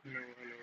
Hello, hello.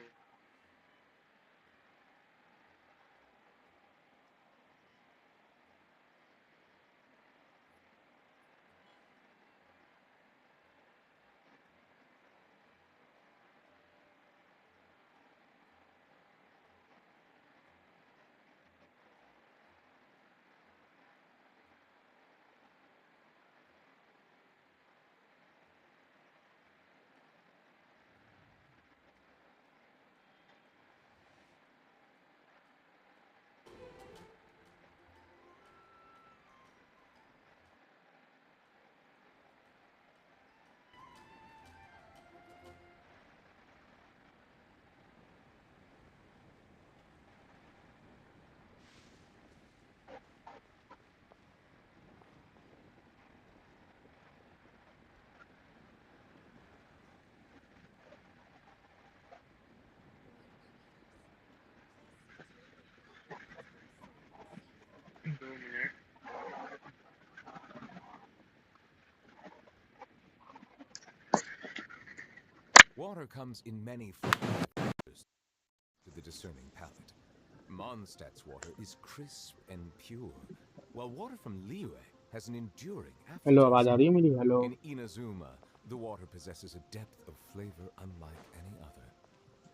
दो minute. Water comes in many flavors to the discerning palate. Mondstadt's water is crisp and pure, while water from Liyue has an enduring hello, आवाज आ aftertaste. रही है मेरी? Hello. In Inazuma, the water possesses a depth of flavor unlike any other.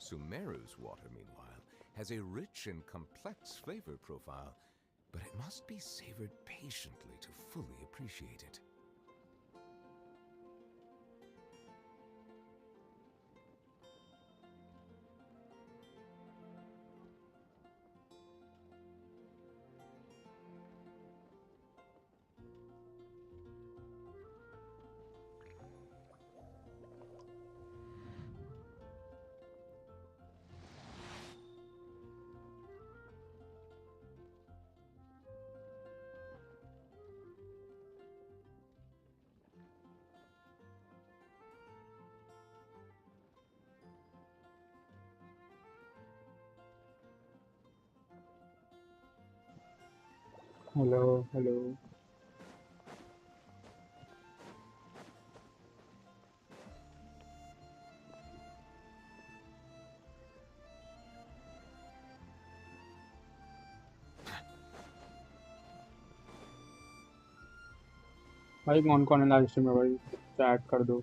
Sumeru's water, meanwhile, has a rich and complex flavor profile, but it must be savored patiently to fully appreciate it. Hello, hello. भाई कौन कौन है live stream में भाई? Chat कर दो.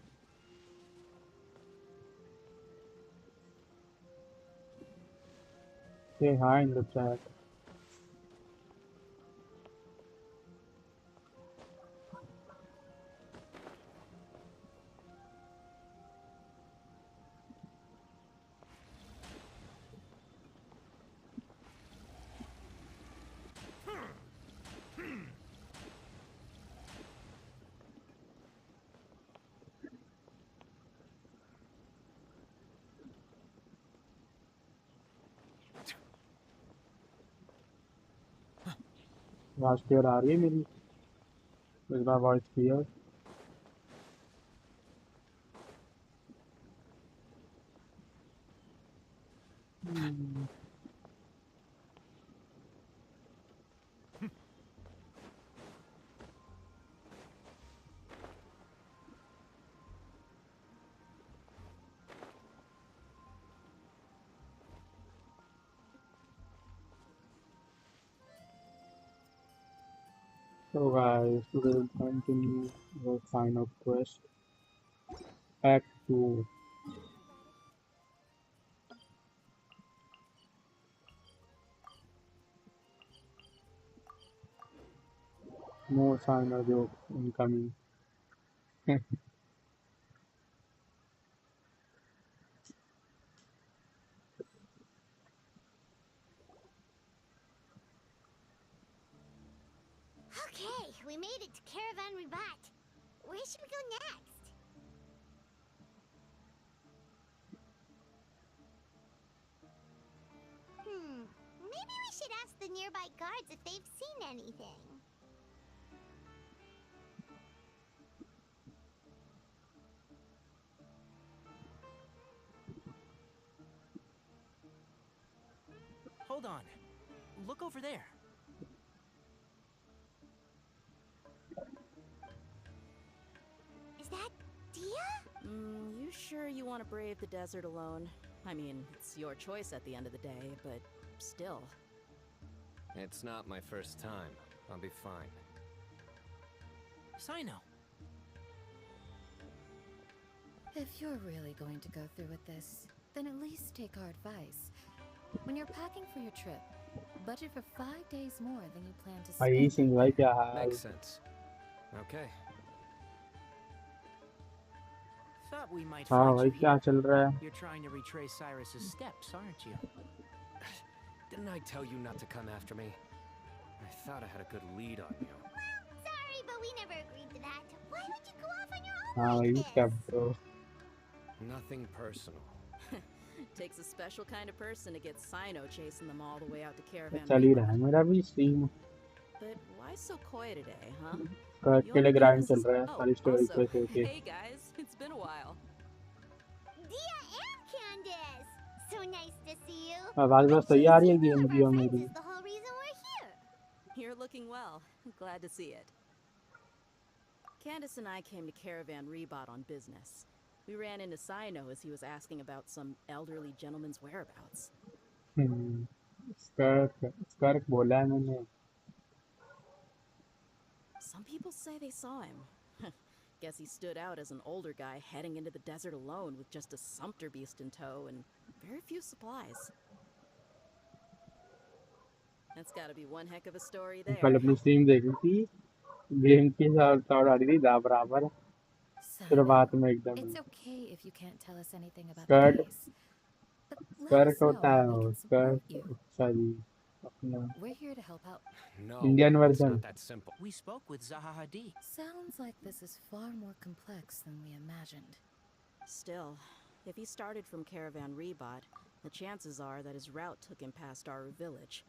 Say hi in the chat. आवाज clear आ रही है मेरी? इस बार voice clear. So guys, today we'll continue the final quest. Act 2. No sign of joke incoming. Okay, we made it to Caravan Ribat. Where should we go next? Maybe we should ask the nearby guards if they've seen anything. Hold on. Look over there. Is that Dia? You sure you want to brave the desert alone? I mean, it's your choice at the end of the day, but still. It's not my first time. I'll be fine. Sino. If you're really going to go through with this, then at least take our advice. When you're packing for your trip, budget for 5 days more than you plan to भाई spend. Singh भाई क्या हाल? Makes sense. Okay. Thought we might हाँ find भाई you क्या here. चल रहा है? You're trying to retrace Cyrus's steps, aren't you? Didn't I tell you not to come after me? I thought I had a good lead on you. Sorry, but we never agreed to that. Why would you go off on your हाँ own भाई like क्या this? Bro? Nothing personal. Takes a special kind of person to get Sino chasing them all the way out to Caravan चल ही Rebirth. रहा है मेरा भी stream But why so coy today, huh? का You के लिए only grind gave चल us- रहा है Oh, सारी स्टोरी also, कैसे होती है? hey guys, it's been a while. Dia and Candace! So nice to see you. आवाज बस सही आ रही है Chasing गेम one of की our और friends मेरी? is the whole reason we're here. You're looking well. Glad to see it. Candace and I came to Caravan Rebot on business. We ran into Sino as he was asking about some elderly gentleman's whereabouts. स्कर्क बोला है मैंने. Some people say they saw him. Guess he stood out as an older guy heading into the desert alone with just a sumpter beast in tow and very few supplies. That's gotta be one heck of a story there. कल अपनी stream देखी थी game की sound आ रही थी दा बराबर फिर बात में एकदम It's okay if you can't tell us anything about Skirt. the case. But let us स्कर्क know होता है how we वो can support स्कर्क you. अच्छा जी अपना We're here to help out. No, Indian it's version. not that simple. We spoke with Zaha Hadid. Sounds like this is far more complex than we imagined. Still, if he started from Caravan Rebot, the chances are that his route took him past our village.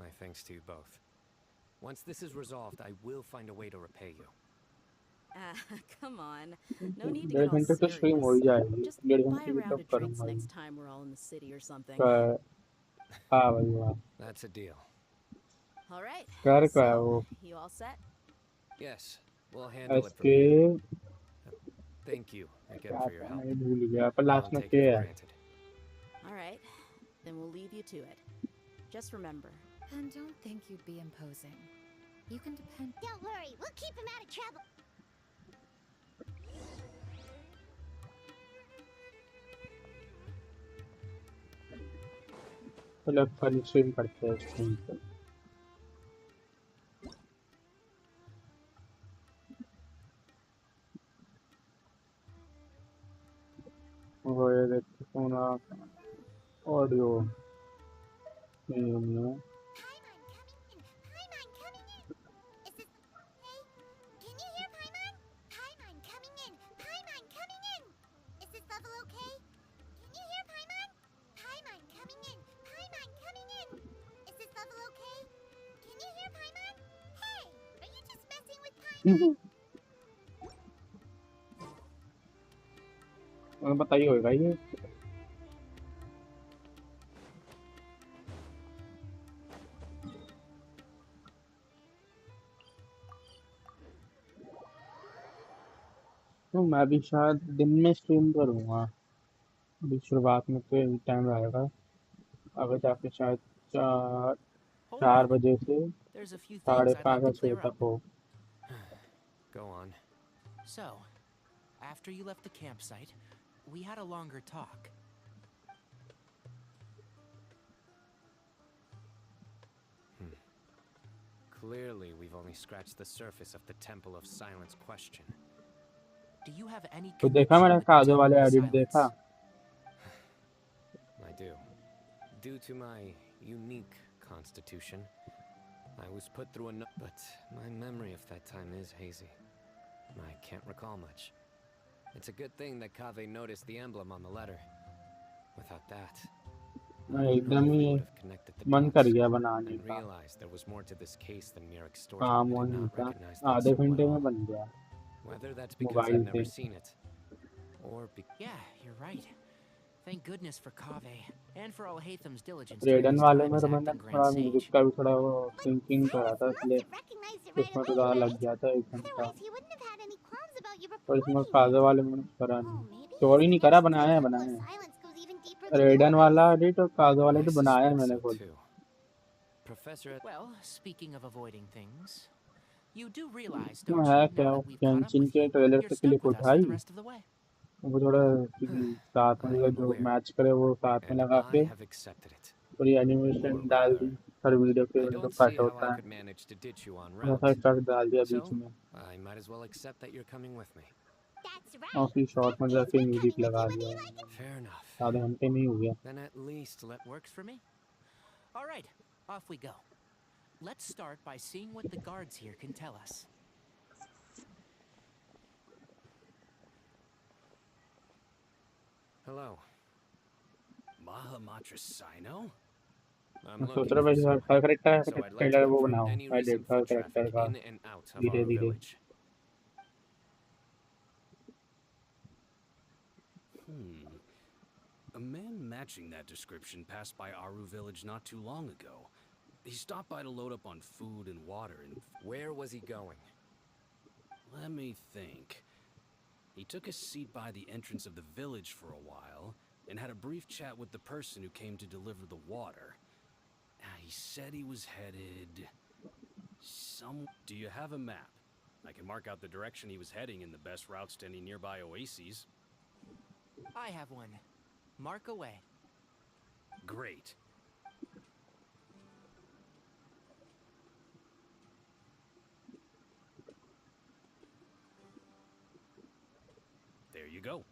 My thanks to you both. Once this is resolved, I will find a way to repay you. Ah, come on. No need to डेढ़ get all घंटे तो stream हो ही serious. जाएगी Just डेढ़ buy घंटे a की round तब of drinks करूँगा next time we're all in the city or something. हाँ भाई वाह That's a deal. All right. स्कर्क है So, वो you all set? Yes, we'll handle it from एसके here. Thank you again क्या for your था help. मैं भूल गया पर I'll लास्ट में take क्या it for है granted. All right. Then we'll leave you to it. Just remember, And don't think you'd be imposing. You can depend. Don't worry, we'll keep him out of trouble. चलो कल stream करते हैं stream पे वो ये देखते सुना ऑडियो नहीं Paimon coming in! Paimon coming in! Is this okay? Can you hear Paimon? Paimon coming in! Paimon coming in! Is this level okay? Can you hear Paimon? Paimon coming in! Paimon coming in! Is this level okay? Can you hear Paimon? Hey! Are you just messing with Paimon? बताइए होगा ये तो मैं भी शायद दिन में stream करूँगा अभी शुरुआत में तो यही टाइम रहेगा आगे जाके शायद Hold 4 on. बजे से There's a few things I'd 5:30 like या to 6 clear तक up. हो Go on. So, after you left the campsite, we had a longer talk. Clearly, we've only scratched the surface of the Temple of Silence question. Do you have any तो देखा connection मैंने with the काजू Temple वाले of edit Silence? देखा I do. Due to my unique constitution, I was put through but my memory of that time is hazy. I can't recall much. It's a good thing that Kaveh noticed the emblem on the letter. Without that, I don't know एकदम if we he would have connected the मन dots कर गया बनाने and का realized there was more to this case than mere extortion. काम I वो did नहीं not था recognize that आधे symbol at घंटे में all. बन गया Whether that's because mobile I've से never seen it, or Yeah, you're right. Thank goodness for Kaveh, and for all Hatham's diligence during रेडन his वाले time में as तो मैंने acting थोड़ा Grand म्यूजिक Sage. का भी थोड़ा वो But सिंकिंग करा Silas था must इसलिए have recognized it right उसमें तो away, ज़्यादा लग right? गया था 1 घंटा Otherwise, he wouldn't have had any qualms about you और इसमें reporting काजू it. वाले में करा Oh, नहीं maybe चोरी his नहीं करा connection to the बनाया है Temple of बनाया है Silence goes even deeper रेडन वाला एडिट और कागज वाला I एडिट बनाया है suspect मैंने so खुद। too. Professor, Well, speaking of avoiding things, you do realize, क्यों don't है you, now क्या, that we've caught up केंचिन with के you, ट्रेलर you're से stuck clip with us for the उठाई, rest of the way? वो थोड़ा साथ में I am जो aware, मैच करे वो साथ में and लगा I के have accepted it. पूरी Or एनिमेशन डाल दी। rather, हर वीडियो के I जो don't cut see how I होता है could manage to ditch you en वैसा route. ट्रक डाल दिया बीच So, में, I might as well accept that you're coming with me. That's और right. फिर शॉर्ट That में means जाके we're म्यूजिक coming with लगा you whether दिया you like उन्होंने। it. Fair enough. आधे घंटे में ही हो गया। Then at least let Works for me. All right, off we go. Let's start by seeing what the guards here can tell us. Hello. Mahamatra Sino? I'm मैं सोच looking रहा for हूँ भाई someone, her so character I'd like to trailer वो confirm बनाओ any edit recent हर foot character traffic का in and out of धीरे our धीरे। village. A man matching that description passed by Aru village not too long ago. He stopped by to load up on food and water and Where was he going? let me think. He took a seat by the entrance of the village for a while and had a brief chat with the person who came to deliver the water. He said he was headed some. Do you have a map? I can mark out the direction he was heading and the best routes to any nearby oases. I have one. Mark away. Great. There you go.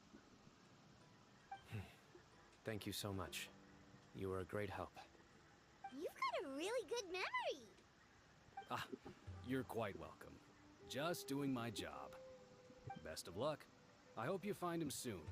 Thank you so much. You were a great help. You've got a really good memory. Ah, you're quite welcome. Just doing my job. Best of luck. I hope you find him soon.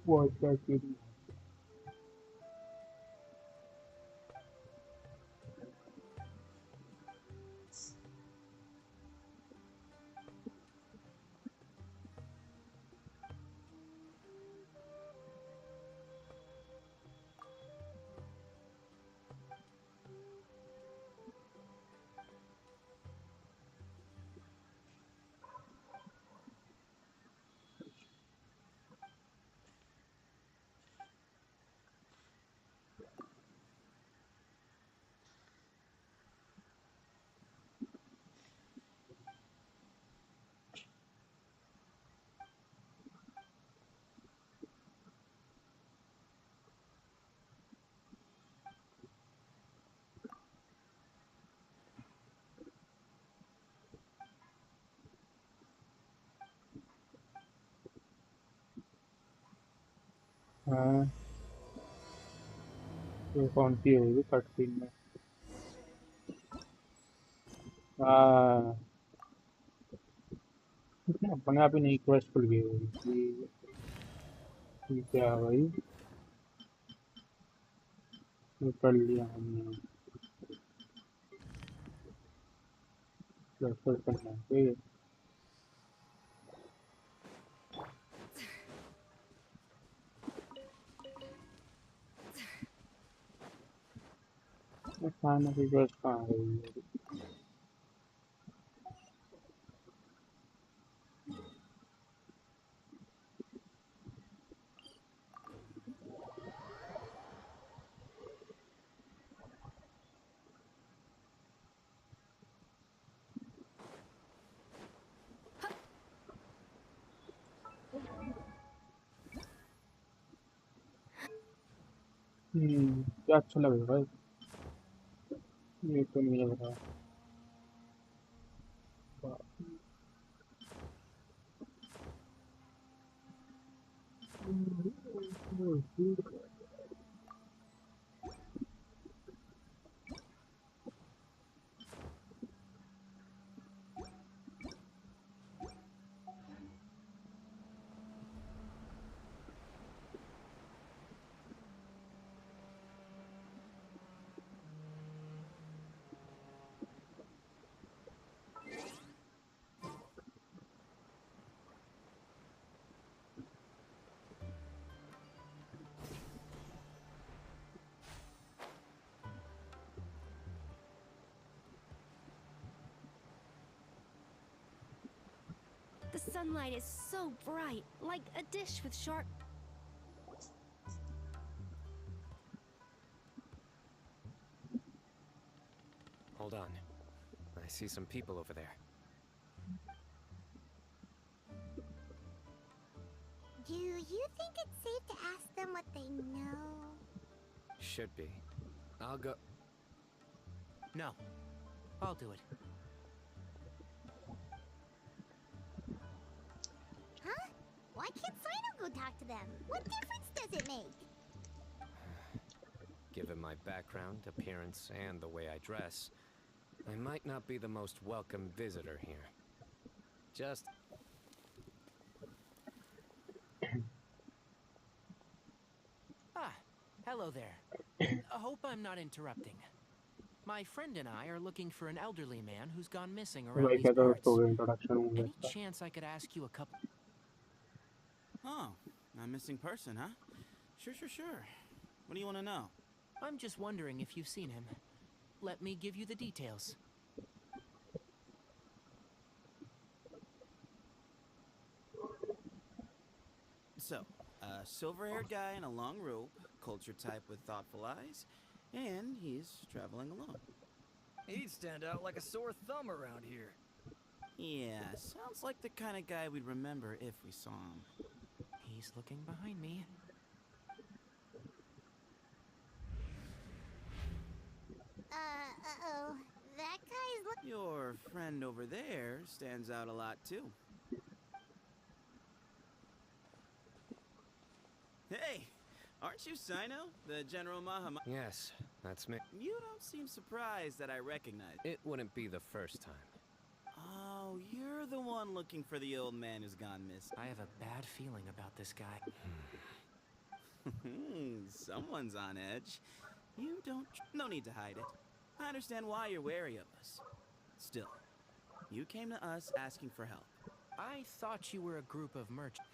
वो अच्छा चीज़ हाँ, ये कौन सी होगी cut scene में। हाँ, अपने आप ही नई क्वेस्ट खुल गई होगी ये क्या है भाई, ये कर लिया हमने। रेफर करना है तो ये खाना की क्वेस्ट कहाँ गई है? क्या अच्छा लग रहा है, ये तो नहीं लग रहा। sunlight is so bright, like a dish with sharp... Hold on. I see some people over there. Do you think it's safe to ask them what they know? Should be. I'll go. No. I'll do it. Huh? Why can't Sino go talk to them? What difference does it make? Given my background, appearance, and the way I dress, I might not be the most welcome visitor here. Just... Ah, hello there. I hope I'm not interrupting. My friend and I are looking for an elderly man who's gone missing around भाई these क्या था parts. उसको introduction हो Any गया chance I could ask you a couple... Oh, a missing person, huh? Sure. What do you want to know? I'm just wondering if you've seen him. Let me give you the details. So, a silver-haired guy in a long robe, culture type with thoughtful eyes, and he's traveling alone. He'd stand out like a sore thumb around here. Yeah, sounds like the kind of guy we'd remember if we saw him. He's looking behind me. Uh-oh. That guy's Your friend over there stands out a lot, too. Hey! Aren't you Sino, the General Mahama? Yes, that's me. You don't seem surprised that I recognize It wouldn't be the first time. Oh, you're the one looking for the old man who's gone missing. I have a bad feeling about this guy. Someone's on edge. You don't... No need to hide it. I understand why you're wary of us. Still, you came to us asking for help. I thought you were a group of merchants.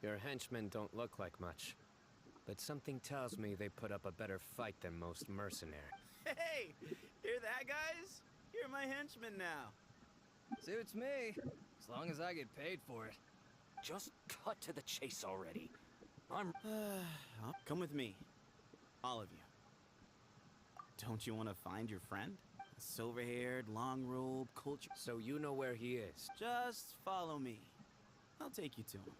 Your henchmen don't look like much. But something tells me they put up a better fight than most mercenaries. Hey! Hear that, guys? You're my henchman now. Suits me, as long as I get paid for it. Just cut to the chase already. Come with me. All of you. Don't you want to find your friend? Silver-haired, long-robe, culture... So you know where he is? Just follow me. I'll take you to him.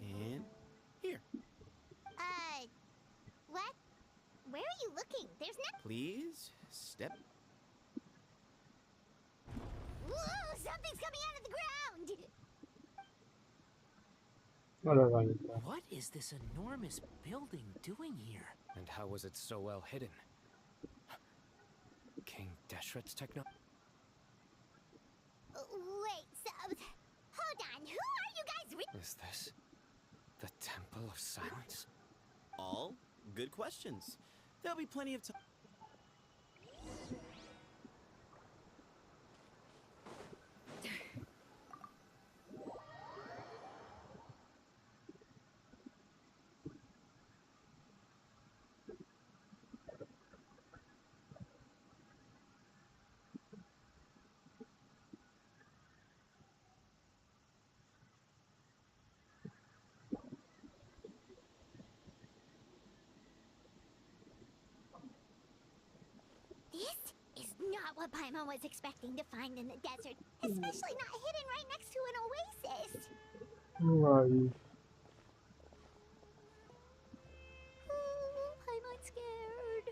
And here. What? Where are you looking? There's no... Please, step... Whoa! Something's coming out of the ground! अरे भाई क्या What is this enormous building doing here? And how was it so well hidden? King Deshret's techno... Wait, so... Hold on, who are you guys Is this the Temple of Silence? All good questions. There'll be plenty of time. This is not what Paimon was expecting to find in the desert, especially not hidden right next to an oasis. भाई Oh, Paimon's scared.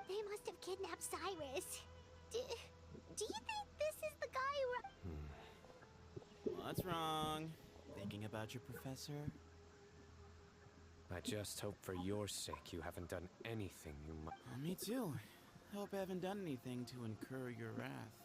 They must have kidnapped Cyrus. Do you think this is the guy who... What's wrong? Thinking about your professor? I just hope for your sake you haven't done anything you might... Me too. Hope I haven't done anything to incur your wrath.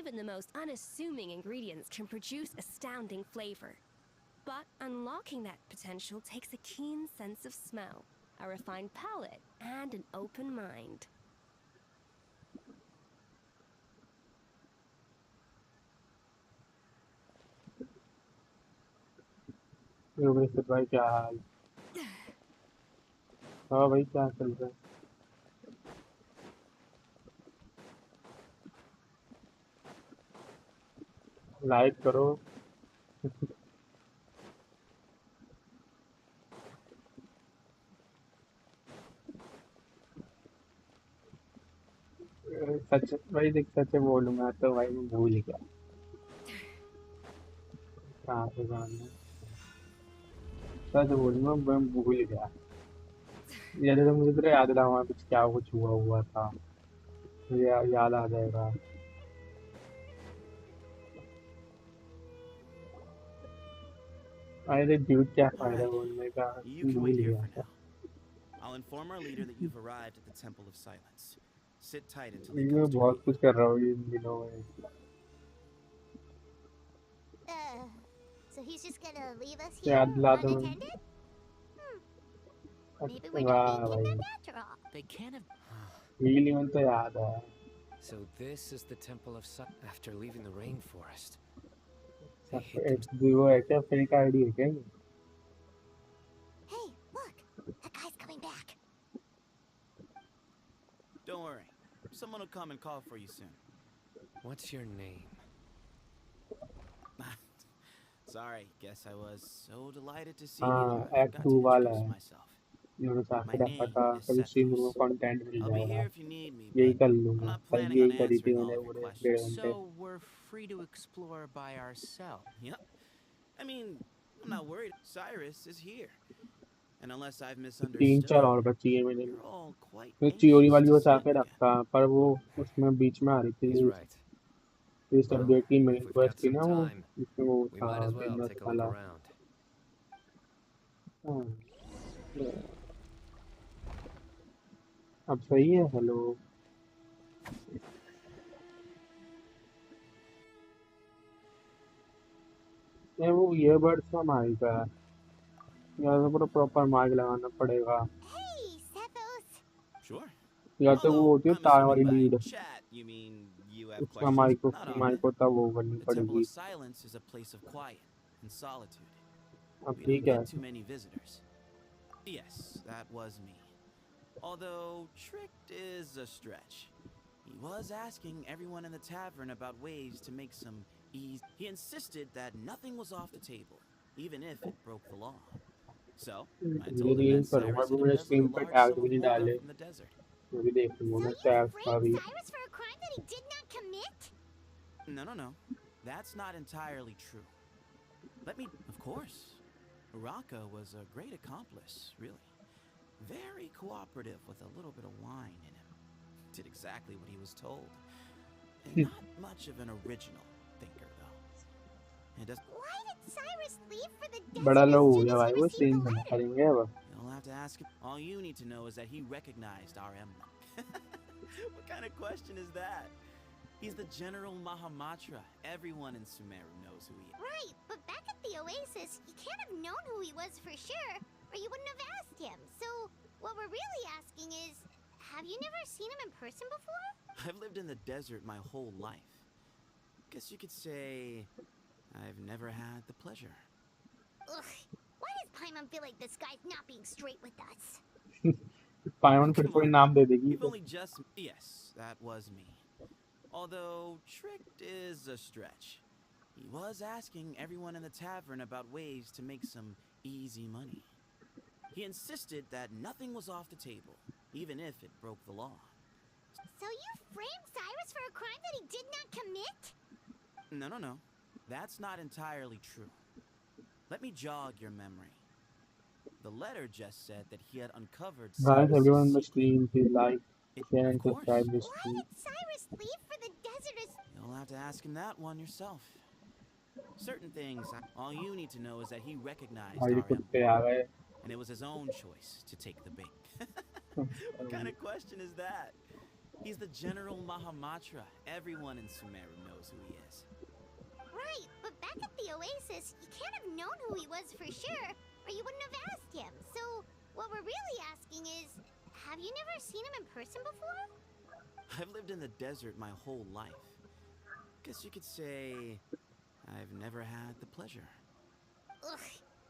Even the most unassuming ingredients can produce astounding flavor. But unlocking that potential takes a keen sense of smell, a refined palate, and an open mind. Yogesh भाई क्या हाल? हाँ भाई क्या चल रहा है? Like करो. सच भाई देख, सच बोलूंगा तो भाई मैं भूल गया कहाँ से जाना. सच बोलूंगा मैं भूल गया. ये तो मुझे तो याद रहा वहाँ कुछ क्या कुछ हुआ था. मुझे याद आ जाएगा. अरे ड्यूड क्या All फायदा right. बोलने का. You can भूल wait here गया for था. now. I'll inform our leader that you've arrived at the Temple of Silence. Sit tight until he मैं comes to बहुत greet कुछ you. कर रहा हूँ इन दिनों में. So he's just gonna leave us here याद दिला दो. unattended? Maybe we're not वाह being भाई. kidnapped after all. They can't have. Reel में तो याद है. So this is the Temple of Silence. After leaving the rainforest, they hid themselves. वो है क्या? फेक आईडी है क्या? Hey, look! That guy's coming back. Don't worry. Someone will come and call for you soon. What's your name? Sorry, guess I was so delighted to see हाँ, you. I Act forgot 2 to वाला introduce है. myself. मेरे साथ My रखा name था. is कभी stream में Sethos. Content mill I'll be जाएगा. here if you need me, यही but कर I'm लूंगा. not कल planning on यही करी थी answering all मैंने of your पूरे questions. 1.5 घंटे. So we're free to explore by ourselves. Yep. I mean, I'm not worried. Cyrus is here. And unless I've 3-4 misunderstood, और बची है मेरे. you're all quite मैं चियोरी anxious वाली to बचा see him के again. रखा, पर वो उसमें बीच में आ रही He's थी. right. इस Well, सब्जेक्ट की if main we've got quest थी some ना वो. time, इसमें वो we था might as well business take a look वाला. around. हाँ. अब सही है. हेलो. ये वो ईयरबड्स का माइक है. या तो पूरा प्रॉपर माइक लगाना पड़ेगा. Hey, Sethos! Sure. या तो वो Although, होती है I'm तार assuming वाली by लीड. chat, you mean you have उसका questions? माइक Not often. होता वो करनी The Temple पड़ेगी. of Silence is a place of quiet and solitude. अब We don't ठीक है. get too many visitors. Yes, that was me. Although, tricked is a stretch. He was asking everyone in the tavern about ways to make some ease. He insisted that nothing was off the table, even if it broke the law. So, I ये told him reel that करूंगा. Cyrus अभी had मेरे embezzled screen a पे large tag sum भी of नहीं gold डाले. from the desert. मैं भी देख So लूंगा you टैग का framed भी. Cyrus for a crime that he did not commit? No. That's not entirely true. Let me... Of course. Uraka was a great accomplice, really. Very cooperative with a little bit of wine in him. Did exactly what he was told. And not much of an original thinker, though. It does... Why did Cyrus leave for the बड़ा desert लोग as हो soon गया as भाई. he वो received stream the करना letter? करेंगे अब. You'll have to ask him. All you need to know is that he recognized our emblem. What kind of question is that? He's the General Mahamatra. Everyone in Sumeru knows who he is. Right, but back at the Oasis, you can't have known who he was for sure, or you wouldn't have asked him. So, what we're really asking is, have you never seen him in person before? I've lived in the desert my whole life. Guess you could say I've never had the pleasure. Ugh, why does Paimon feel like this guy's not being straight with us? पायमन फिर Come कोई on. नाम दे देगी. You've only just... Yes, that was me. Although, tricked is a stretch. He was asking everyone in the tavern about ways to make some easy money. He insisted that nothing was off the table, even if it broke the law. So you framed Cyrus for a crime that he did not commit? No. That's not entirely true. Let me jog your memory. The letter just said that he had uncovered Guys, Cyrus's everyone in the secret. stream, please like, share, Of and course. subscribe this Why stream. did Cyrus leave for the desert as... You'll have to ask him that one yourself. Certain things, all you need to know is that he recognized भाई our कुत्ते emblem, आ गए. and it was his own choice to take the bait. What kind of question is that? He's the General Mahamatra. Everyone in Sumeru knows who he is. Right, but back at the Oasis, you can't have known who he was for sure, or you wouldn't have asked him. So, what we're really asking is, have you never seen him in person before? I've lived in the desert my whole life. Guess you could say I've never had the pleasure. Ugh,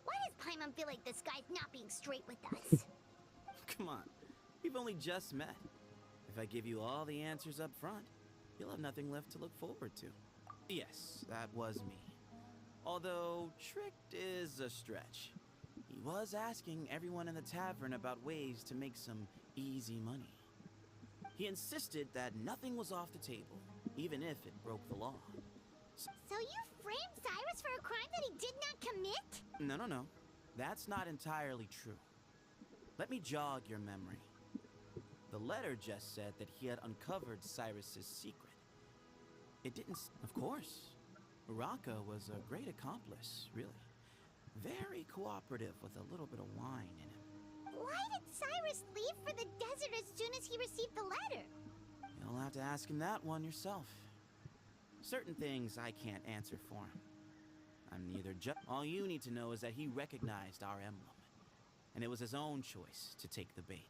why does Paimon feel like this guy's not being straight with us? Come on, we've only just met. If I give you all the answers up front, you'll have nothing left to look forward to. Yes, that was me. Although, tricked is a stretch. He was asking everyone in the tavern about ways to make some easy money. He insisted that nothing was off the table, even if it broke the law. So you framed Cyrus for a crime that he did not commit? No. That's not entirely true. Let me jog your memory. The letter just said that he had uncovered Cyrus's secret. It didn't... Of course. Uraka was a great accomplice, really. Very cooperative with a little bit of wine in him. Why did Cyrus leave for the desert as soon as he received the letter? You'll have to ask him that one yourself. Certain things I can't answer for him. I'm neither all you need to know is that he recognized our emblem. And it was his own choice to take the bait.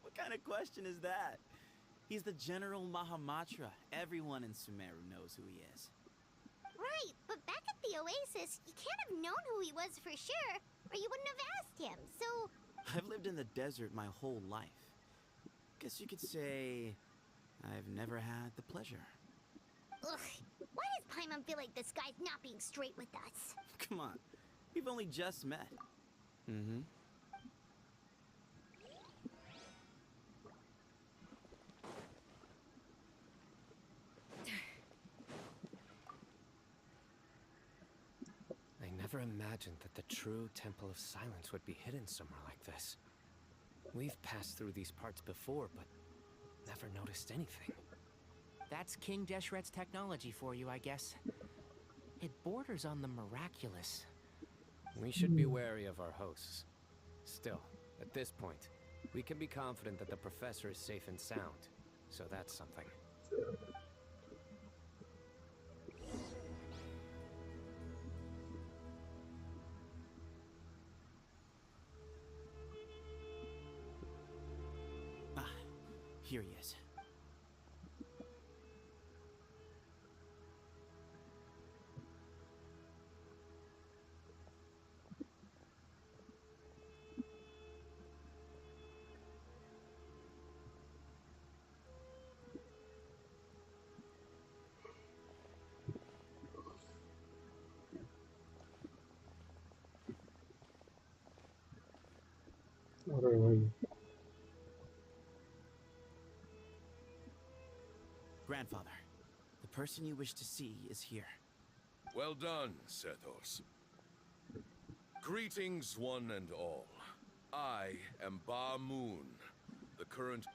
What kind of question is that? He's the General Mahamatra. Everyone in Sumeru knows who he is. Right, but back at the Oasis, you can't have known who he was for sure, or you wouldn't have asked him, so... I've lived in the desert my whole life. Guess you could say I've never had the pleasure. Ugh, why does Paimon feel like this guy's not being straight with us? Come on, we've only just met. Mm-hmm. I never imagined that the true Temple of Silence would be hidden somewhere like this. We've passed through these parts before, but never noticed anything. That's King Deshret's technology for you, I guess. It borders on the miraculous. We should be wary of our hosts. Still, at this point, we can be confident that the professor is safe and sound, so that's something. Here he is. अरे भाई Grandfather, the person you wish to see is here. Well done, Sethos. Greetings, one and all. I am Ba Moon, the current...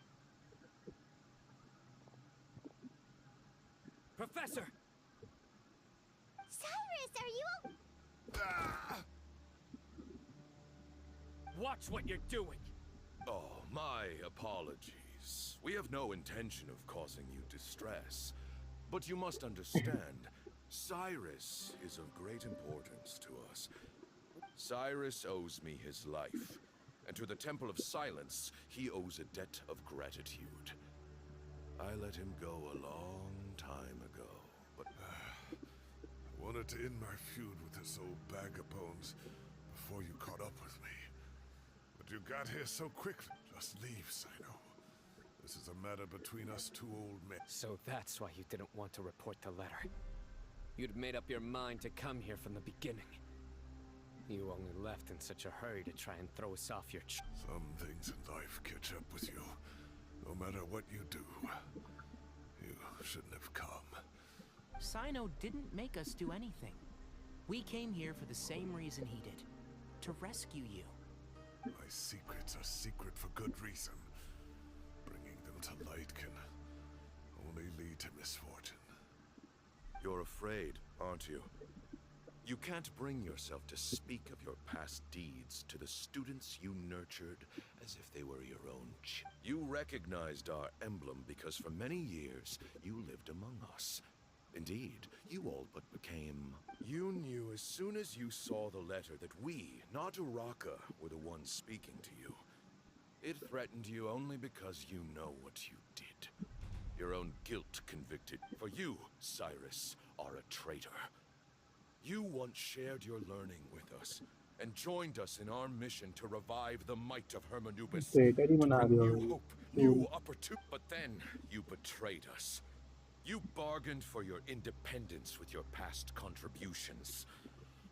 Professor! Cyrus, are you... Watch what you're doing! Oh, my apologies. We have no intention of causing you distress. But you must understand, Cyrus is of great importance to us. Cyrus owes me his life, and to the Temple of Silence, he owes a debt of gratitude. I let him go a long time ago, but... I wanted to end my feud with this old bag of bones before you caught up with me. But you got here so quickly. Just leave, Sino. This is a matter between us two old men. So that's why you didn't want to report the letter. You'd made up your mind to come here from the beginning. You only left in such a hurry to try and throw us off your Some things in life catch up with you. No matter what you do, you shouldn't have come. Sino didn't make us do anything. We came here for the same reason he did. To rescue you. My secrets are secret for good reason. Bringing them to light can only lead to misfortune. You're afraid, aren't you? You can't bring yourself to speak of your past deeds to the students you nurtured as if they were your own You recognized our emblem because for many years you lived among us. Indeed, you all but became... You knew as soon as you saw the letter that we, not Uraka, were the ones speaking to you. It threatened you only because you know what you did. Your own guilt convicted. For you, Cyrus, are a traitor. You once shared your learning with us, and joined us in our mission to revive the might of Hermanubis, trader he to बना bring दिया new भाई hope, tool new opportunity. But then, you betrayed us. You bargained for your independence with your past contributions.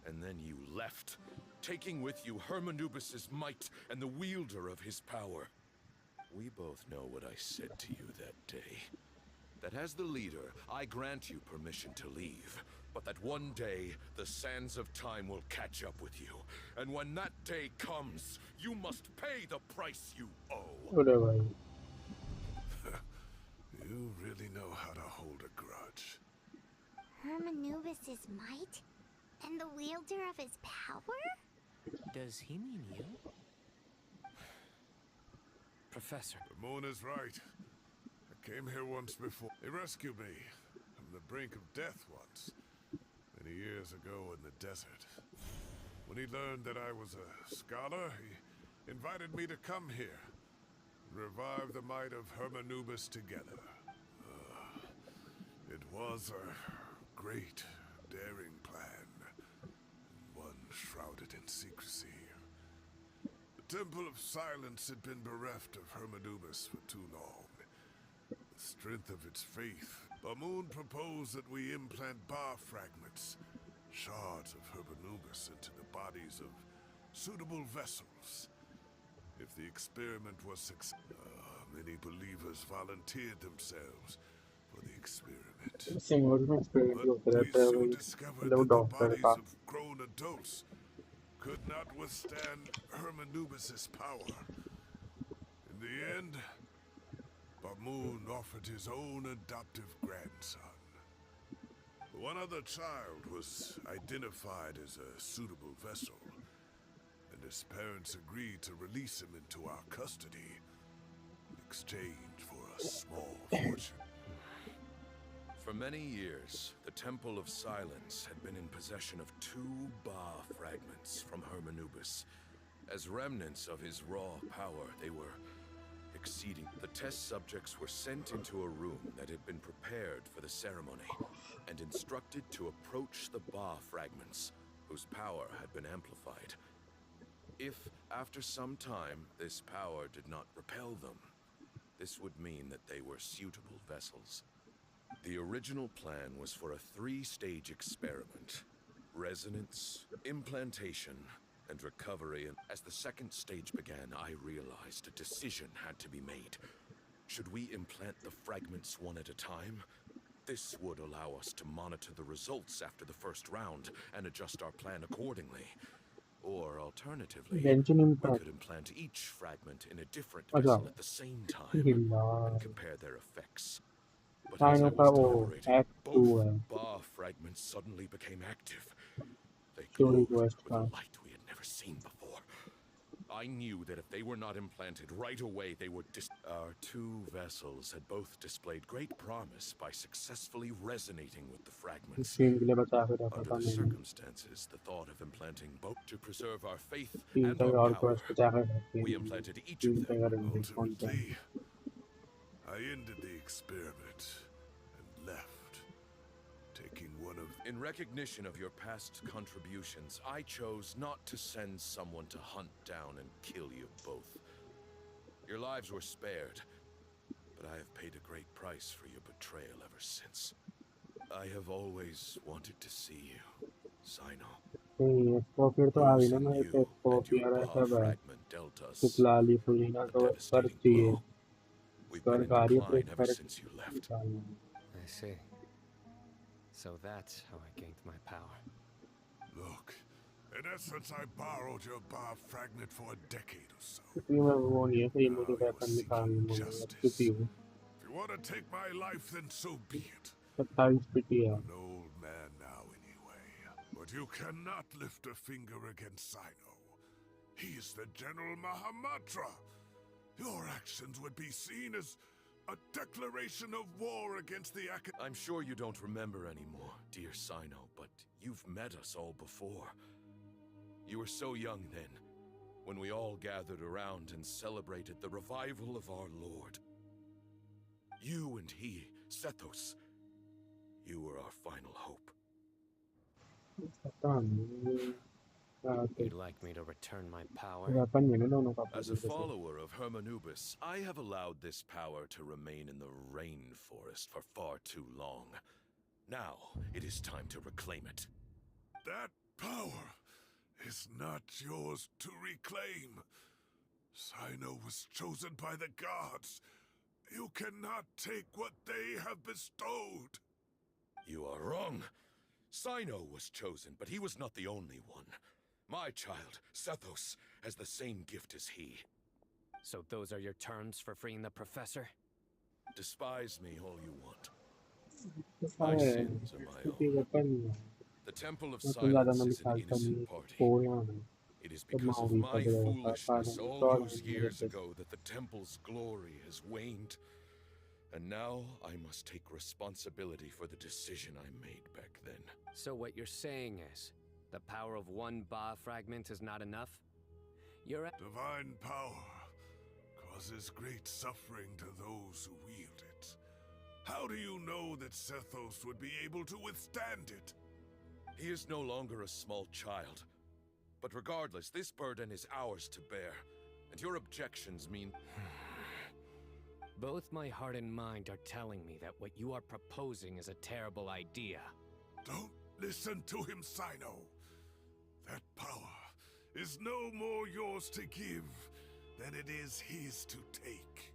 And then you left, taking with you Hermanubis' might and the wielder of his power. We both know what I said to you that day. That as the leader, I grant you permission to leave. But that one day, the sands of time will catch up with you. And when that day comes, you must pay the price you owe. अरे भाई You really know how to hold a grudge. Hermanubis' might? And the wielder of his power? Does he mean you? Professor. The moon is right. I came here once before. He rescued me from the brink of death once, many years ago in the desert. When he learned that I was a scholar, he invited me to come here and revive the might of Hermanubis together. It was a great, daring plan, and one shrouded in secrecy. The Temple of Silence had been bereft of Hermanubis for too long. The strength of its faith, Bamoon proposed that we implant bar fragments, shards of Hermanubis, into the bodies of suitable vessels. If the experiment was successful, many believers volunteered themselves for the experiment. Single में experiment But होता we रहता है soon भाई discovered मतलब that the doctor bodies का of grown adults could not withstand Hermanubis' power. In the end, Bamoon offered his own adoptive grandson. One other child was identified as a suitable vessel, and his parents agreed to release him into our custody in exchange for a small fortune. For many years, the Temple of Silence had been in possession of 2 Ba fragments from Hermanubis. As remnants of his raw power, they were exceeding. The test subjects were sent into a room that had been prepared for the ceremony and instructed to approach the Ba fragments, whose power had been amplified. If, after some time, this power did not repel them, this would mean that they were suitable vessels. The original plan was for a 3-stage experiment: resonance, implantation, and recovery. And as the second stage began, I realized a decision had to be made. Should we implant the fragments one at a time? This would allow us to monitor the results after the first round and adjust our plan accordingly. Or alternatively, Genshin we Impact could implant each fragment in a different अच्छा vessel at the same time हिला and compare their effects. But as I साइनो का was वो deliberating, act 2 both है Ba fragments suddenly became active. They story glowed quest with का a light we had never seen before. I knew that if they were not implanted right away, they would Our 2 vessels had both displayed great promise by successfully resonating with the fragments. Stream के लिए बचा के रखा Under था the मैंने circumstances, the thought of implanting both to preserve our faith 3 and तक our और power, quest बचा के रखे we हैं implanted each 3 of तक them. करेंगे कौन सा Ultimately, I ended the experiment and left, taking one of... In recognition of your past contributions, I chose not to send someone to hunt down and kill you both. Your lives were spared, but I have paid a great price for your betrayal ever since. I have always wanted to see you, Sino. नहीं इसको फिर तो आ गई ना Losing मेरे पे you इसको and your पिया Ba रहता है fragment dealt us चितलाली फुलीना a तो स्कर devastating चाहिए blow. We've been स्कर in आ रही है तो decline ever स्कर since you left. I see. So that's how I gained my power. Look, in essence, I borrowed your Ba fragment for a decade or so. क्योंकि मैं वो नहीं है कि मुझे Now पैसा you're निकालने seeking मुझे अब justice. चुकी हूँ If you want to take my life, then so be it. 27 पिटी है I'm an old man now anyway. For But you cannot lift a finger against Sino. He is the General Mahamatra. Your actions would be seen as a declaration of war against the I'm sure you don't remember anymore, dear Sino, but you've met us all before. You were so young then, when we all gathered around and celebrated the revival of our Lord. You and he, Sethos, you were our final hope. You'd like me to return my power? As a follower of Hermanubis, I have allowed this power to remain in the rainforest for far too long. Now, it is time to reclaim it. That power is not yours to reclaim. Sino was chosen by the gods. You cannot take what they have bestowed. You are wrong. Sino was chosen, but he was not the only one. My child, Sethos, has the same gift as he. So those are your terms for freeing the professor? Despise me all you want. My sins are my own. The Temple of Silence is an innocent party. It is because of my foolishness all those years ago that the Temple's glory has waned. And now I must take responsibility for the decision I made back then. So what you're saying is, the power of one Ba fragment is not enough? Divine power causes great suffering to those who wield it. How do you know that Sethos would be able to withstand it? He is no longer a small child. But regardless, this burden is ours to bear. And your objections mean... Both my heart and mind are telling me that what you are proposing is a terrible idea. Don't listen to him, Sino. That power is no more yours to give than it is his to take.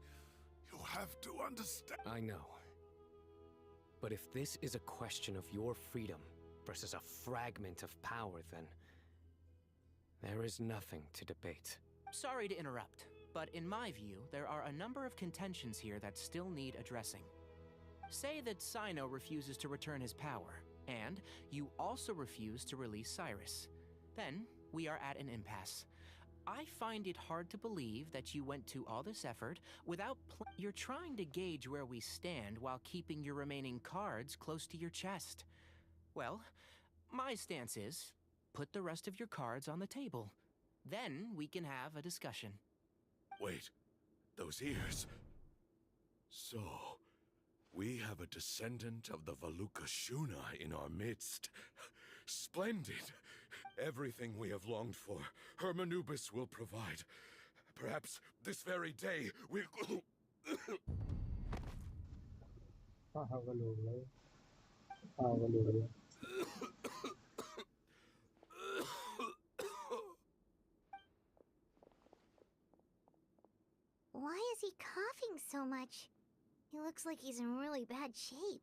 You have to understand. I know. But if this is a question of your freedom versus a fragment of power, then there is nothing to debate. Sorry to interrupt, but in my view, there are a number of contentions here that still need addressing. Say that Sino refuses to return his power, and you also refuse to release Cyrus. Then, we are at an impasse. I find it hard to believe that you went to all this effort without You're trying to gauge where we stand while keeping your remaining cards close to your chest. Well, my stance is, put the rest of your cards on the table. Then we can have a discussion. Wait, those ears. So, we have a descendant of the Valukashuna in our midst. Splendid. Everything we have longed for, Hermanubis will provide. Perhaps this very day we'll... Why is he coughing so much? He looks like he's in really bad shape.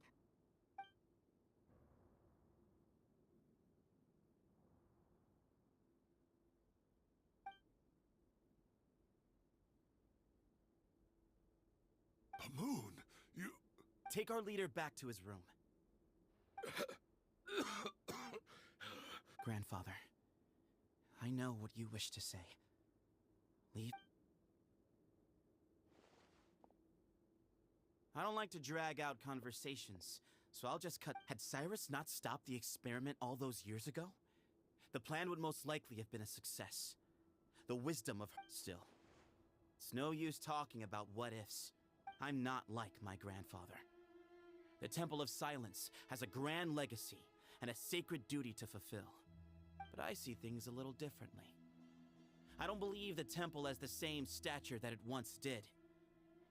Moon, you... Take our leader back to his room. Grandfather, I know what you wish to say. Leave. I don't like to drag out conversations, so I'll just cut. Had Cyrus not stopped the experiment all those years ago, the plan would most likely have been a success. The wisdom of her. Still, it's no use talking about what-ifs. I'm not like my grandfather. The Temple of Silence has a grand legacy and a sacred duty to fulfill. But I see things a little differently. I don't believe the temple has the same stature that it once did.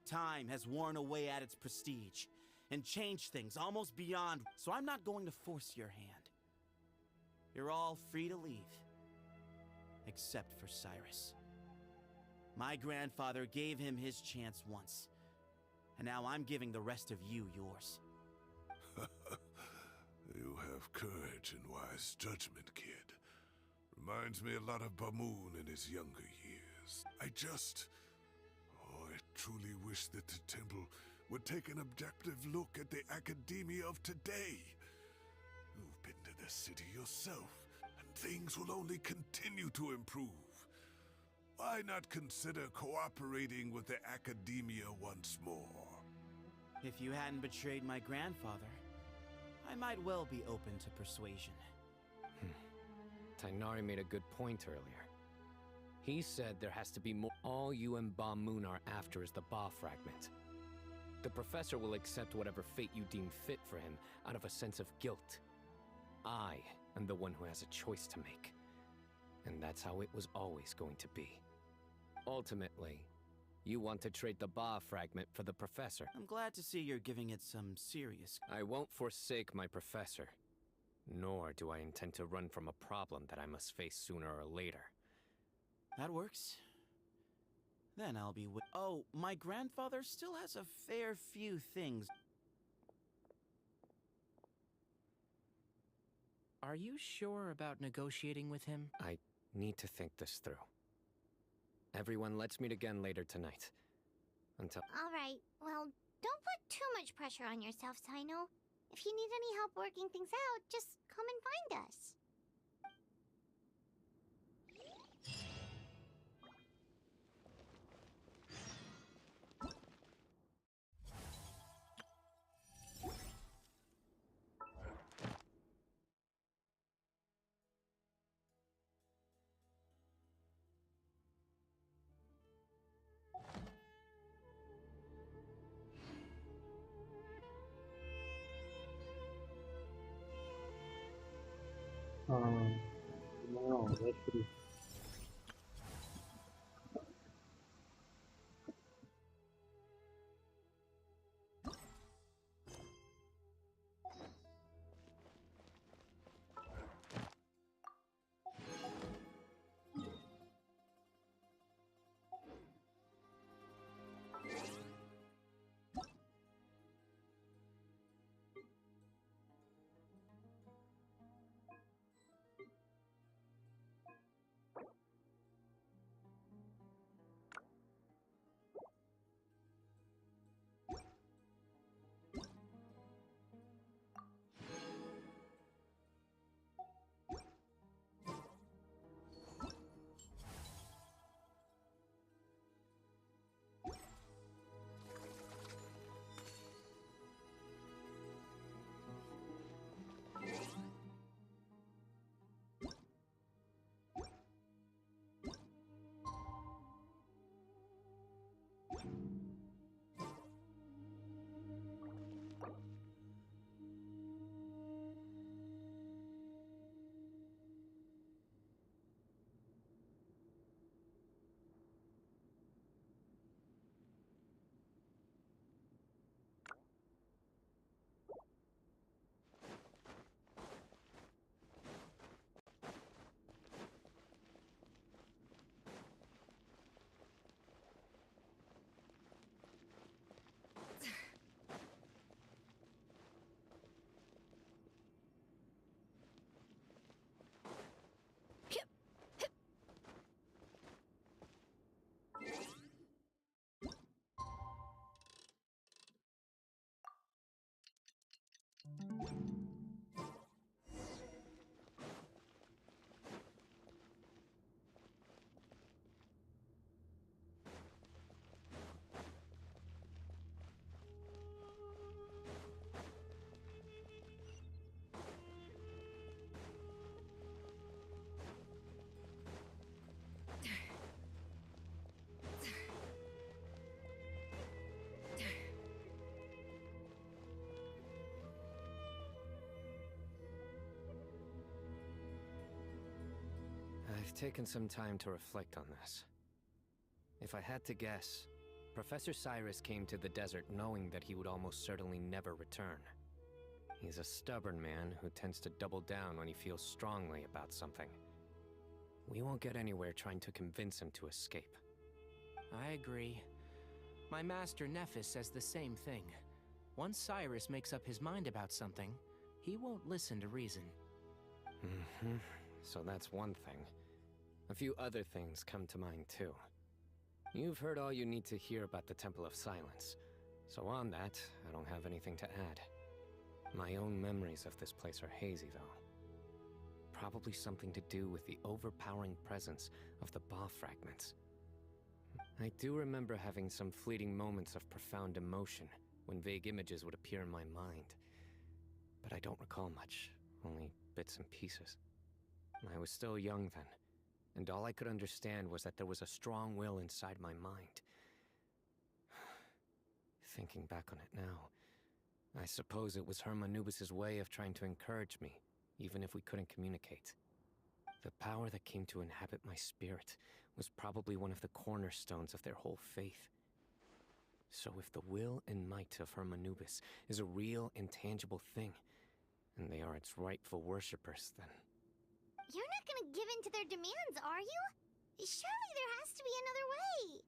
Time has worn away at its prestige and changed things almost beyond, so I'm not going to force your hand. You're all free to leave, except for Cyrus. My grandfather gave him his chance once, and now I'm giving the rest of you yours. You have courage and wise judgment, kid. Reminds me a lot of Bamoon in his younger years. I truly wish that the temple would take an objective look at the academia of today. You've been to the city yourself. things will only continue to improve. Why not consider cooperating with the academia once more? If you hadn't betrayed my grandfather, I might well be open to persuasion. Tainari made a good point earlier. He said there has to be more. All you and Ba Moon are after is the Ba fragment. The professor will accept whatever fate you deem fit for him out of a sense of guilt. I am the one who has a choice to make. And that's how it was always going to be. Ultimately, you want to trade the Ba fragment for the professor. I'm glad to see you're giving it some serious... I won't forsake my professor. Nor do I intend to run from a problem that I must face sooner or later. That works. Then I'll be Oh, my grandfather still has a fair few things. Are you sure about negotiating with him? I need to think this through. Everyone, let's meet again later tonight. Until... Alright, well, don't put too much pressure on yourself, Sino. If you need any help working things out, just come and find us. No, that's true. I've taken some time to reflect on this. If I had to guess, Professor Cyrus came to the desert knowing that he would almost certainly never return. He's a stubborn man who tends to double down when he feels strongly about something. We won't get anywhere trying to convince him to escape. I agree. My master Nephis says the same thing. Once Cyrus makes up his mind about something, he won't listen to reason. So that's one thing. A few other things come to mind too. You've heard all you need to hear about the Temple of Silence, so on that, I don't have anything to add. My own memories of this place are hazy, though. probably something to do with the overpowering presence of the Ba fragments. I do remember having some fleeting moments of profound emotion when vague images would appear in my mind. But I don't recall much, only bits and pieces. I was still young then, and all I could understand was that there was a strong will inside my mind. Thinking back on it now, I suppose it was Hermanubis' way of trying to encourage me, even if we couldn't communicate. The power that came to inhabit my spirit was probably one of the cornerstones of their whole faith. So if the will and might of Hermanubis is a real, intangible thing, and they are its rightful worshippers, then... You're not gonna give in to their demands, are you? Surely there has to be another way!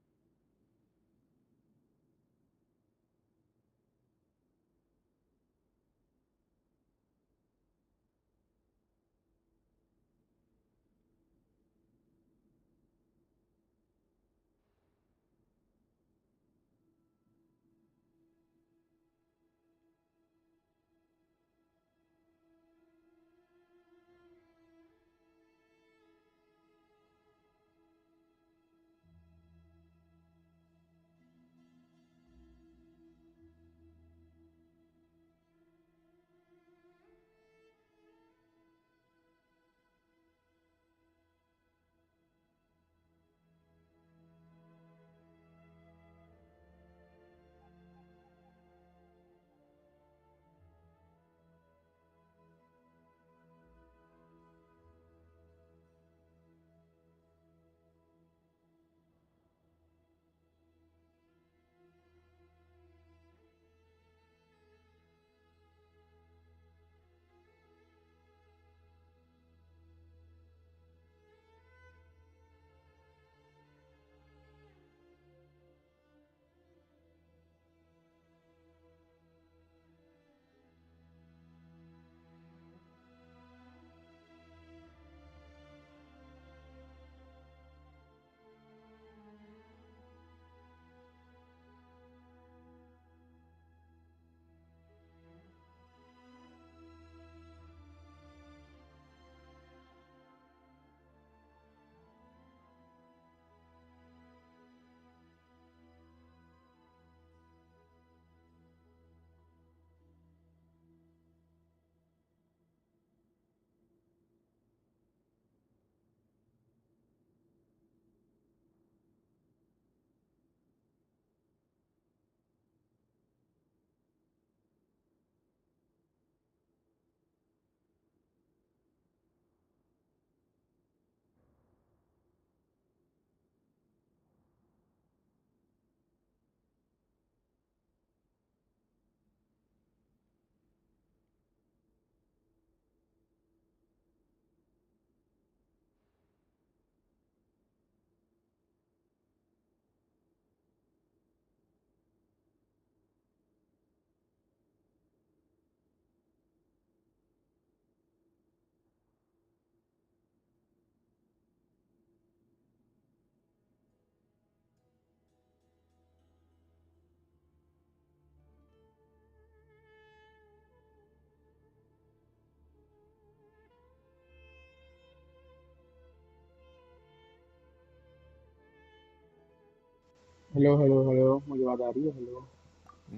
Hello hello hello मुझे बात आ रही है hello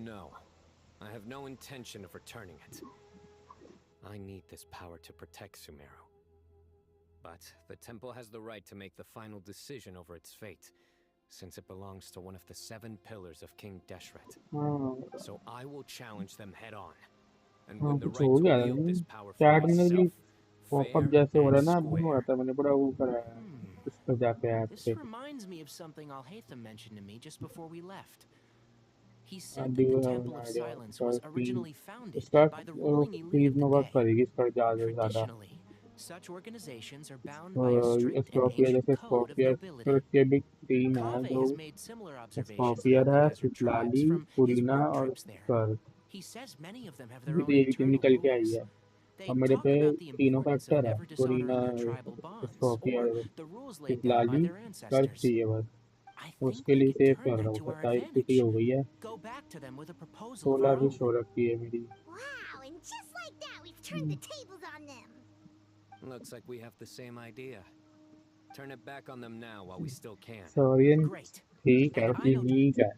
No, I have no intention of returning it. I need this power to protect Sumeru. But the temple has the right to make the final decision over its fate, since it belongs to one of the 7 pillars of King Deshret. So I will challenge them head on, and win the कुछ हो right to गया wield this power for chat में भी myself, popup fair जैसे हो रहा and है ना अभी हो रहा square. था मैंने बड़ा वो करा है उस पर जाके ऐप This पे reminds me of something Alhaitham mentioned to me just before we left. He said do that you the have an Temple of idea Silence इसका was फीस originally founded इसका by the ruling elite fees of the में बात day. करेगी इसका ज़्यादा से ज़्यादा Traditionally, such organizations are bound by a strict and स्कॉर्पियर ancient जैसे code of स्कॉर्पियर nobility. के भी 3 है Kaveh जो has made similar observations स्कॉर्पियर about the है desert tribes सितलाली from his पुरीना work और trips there. स्कर्क He says many of them have their अभी तो own ये भी internal निकल के आई rules. है They और मेरे talk पे about the तीनों importance of करेक्टर है never पुरीना dishonoring your tribal bonds, or स्कॉर्पियर the rules laid down by सितलाली their स्कर्क ancestors. चाहिए बस I think उसके we लिए can सेव turn कर रहा that हूँ to our type city advantage. हो गई है Go back to them with a proposal of 16 our भी own. शो रखी है मेरी Wow, and just like that, we've turned the tables on them! Looks like we have the same idea. Turn it back on them now while we still can. सॉरियन Great. ठीक है And I know ठीक है.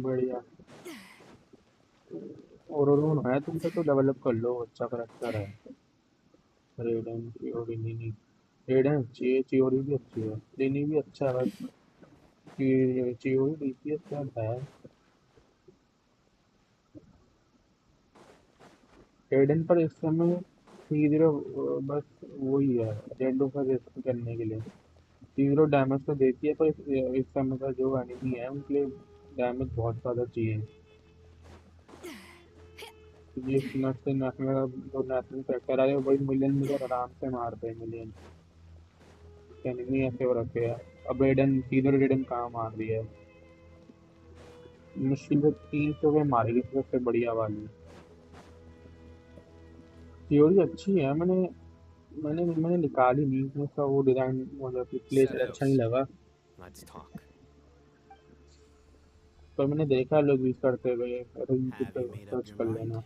बढ़िया. और है तुमसे तो develop कर लो, अच्छा करेक्टर है. रेडन चियोरी नहीं. रेडन अच्छी है, चियोरी भी अच्छी है, लिनी भी अच्छा है. बस चियोरी डीपीएस क्या है. रेडन पर इस समय सीधे बस वही है जेंडो का रेस्क्यू करने के लिए. जीरो डैमेज तो देती है, पर इस समय का जो एनिमी है उनके लिए डैमेज बहुत ज़्यादा चाहिए. ये नट से नेशनल जो नेशनल करेक्टर आए वही मिलियन मिलियन आराम से मारते हैं मिलियन. एनिमी ऐसे हो रखे हैं. अब रेडन सीधे रेडन कहाँ मार रही है. मुश्किल से 300 पे मारेगी सबसे बढ़िया वाली. थ्योरी अच्छी है. मैंने मैंने मैंने निकाली नहीं, उसका वो डिजाइन मतलब प्लेस अच्छा नहीं Senos, लगा. let's talk. पर मैंने देखा लोग यूज करते हुए. तो यूट्यूब Have पे you made up search your कर mind? लेना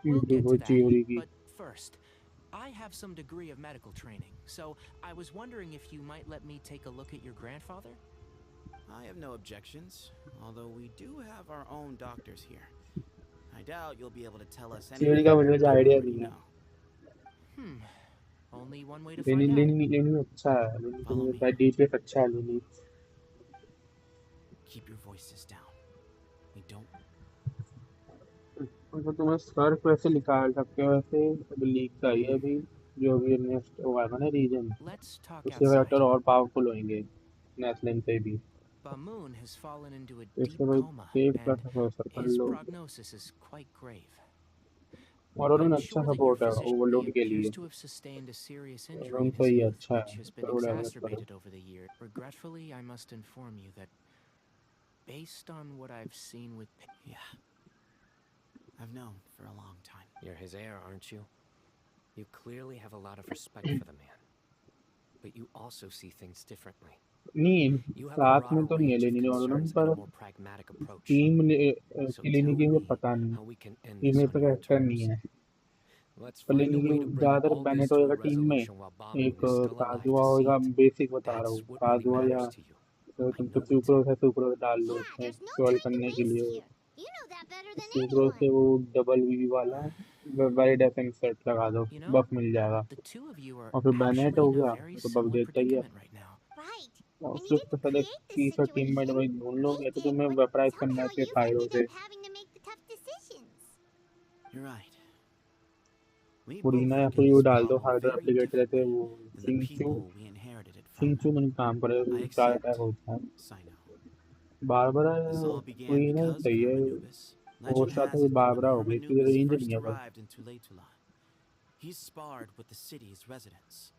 we'll यूट्यूब get वो to that. थ्योरी की. But first, I have some degree of medical training, so I was wondering if you might let me take a look at your grandfather? I have no objections, although we do have our own doctors here. I doubt you'll be able to tell us theory anything का we मुझे don't idea already नहीं है. know. Only one way to लेनी find out. लेनी लेनी अच्छा है. लेनी तो Follow मुझे me. पता डीपीएस अच्छा है. लेनी Keep your voices down. We don't. तो तुम्हें स्कर्क वैसे निकाल सकते हो. वैसे अभी लीक आई है अभी जो भी नेक्स्ट हुआ है ना रीजन, Let's talk उसके outside. करेक्टर और पावरफुल होंगे नेस्लिन से भी. Bamoon has fallen into a तो deep इससे भाई coma, सेव कर and सको सर कर his low. prognosis is quite grave. और I'm उन्होंने अच्छा sure that your सपोर्ट है physician ओवरलोड के appears लिए. to have sustained a serious injury उन in तो his ये youth, अच्छा which है. has been करो डेवलप करो. exacerbated over the years. Regretfully, I must inform you that based on what I've seen with... Yeah. I've known for a long time. You're his heir, aren't you? You clearly have a lot of respect for the man. But you also see things differently. नहीं You have a साथ में broader तो नहीं है range of लेनी और concerns and पर a more pragmatic approach. Team So की लेनी tell की मुझे me पता नहीं. how we can end team this में on तो your करेक्टर नहीं terms. है. Let's पर find लेनी a की way to bring ज़्यादातर all this बैनेट to a होएगा टीम में. resolution while Bamoon एक is still alive काजुआ to see होएगा. it. बेसिक बता रहा हूँ. That's what really काजुआ या matters to you. तो I तुमको know it. सुक्रोज है, सुक्रोज डाल लो Yeah, उसमें there's no twelve time to करने के waste लिए. here. You know that better than sucrose से anyone. वो डबल वी वाला वैलिड एफएम सेट लगा दो. You know, बफ मिल जाएगा. the two of you are और फिर बैनेट actually हो in a गया very तो बफ similar देता ही है. predicament right now. Right. और And उसके you उसके didn't साथ एक create this तीसरा टीममेट situation. वही ढूंढ लो, या They तो did, तुम्हें but वेपराइज करना है somehow इसके you फायरों ended से. up having to make the tough decisions. You're right. We पुरीना both या look फिर at वो this डाल दो. problem हाइड्रो very एप्लीकेट रहते हैं differently वो than the Chinchu. people we inherited it from. Chinchu में काम करे I चार accept, अटैक होता है. Sino. Barbara This all began पुरीना because of सही है. Hermanubis. हो Legend सकता has है it that when बारबरा हो गई इसकी Hermanubis रेंज first नहीं है बस. arrived in Tuletula, he sparred with the city's residents.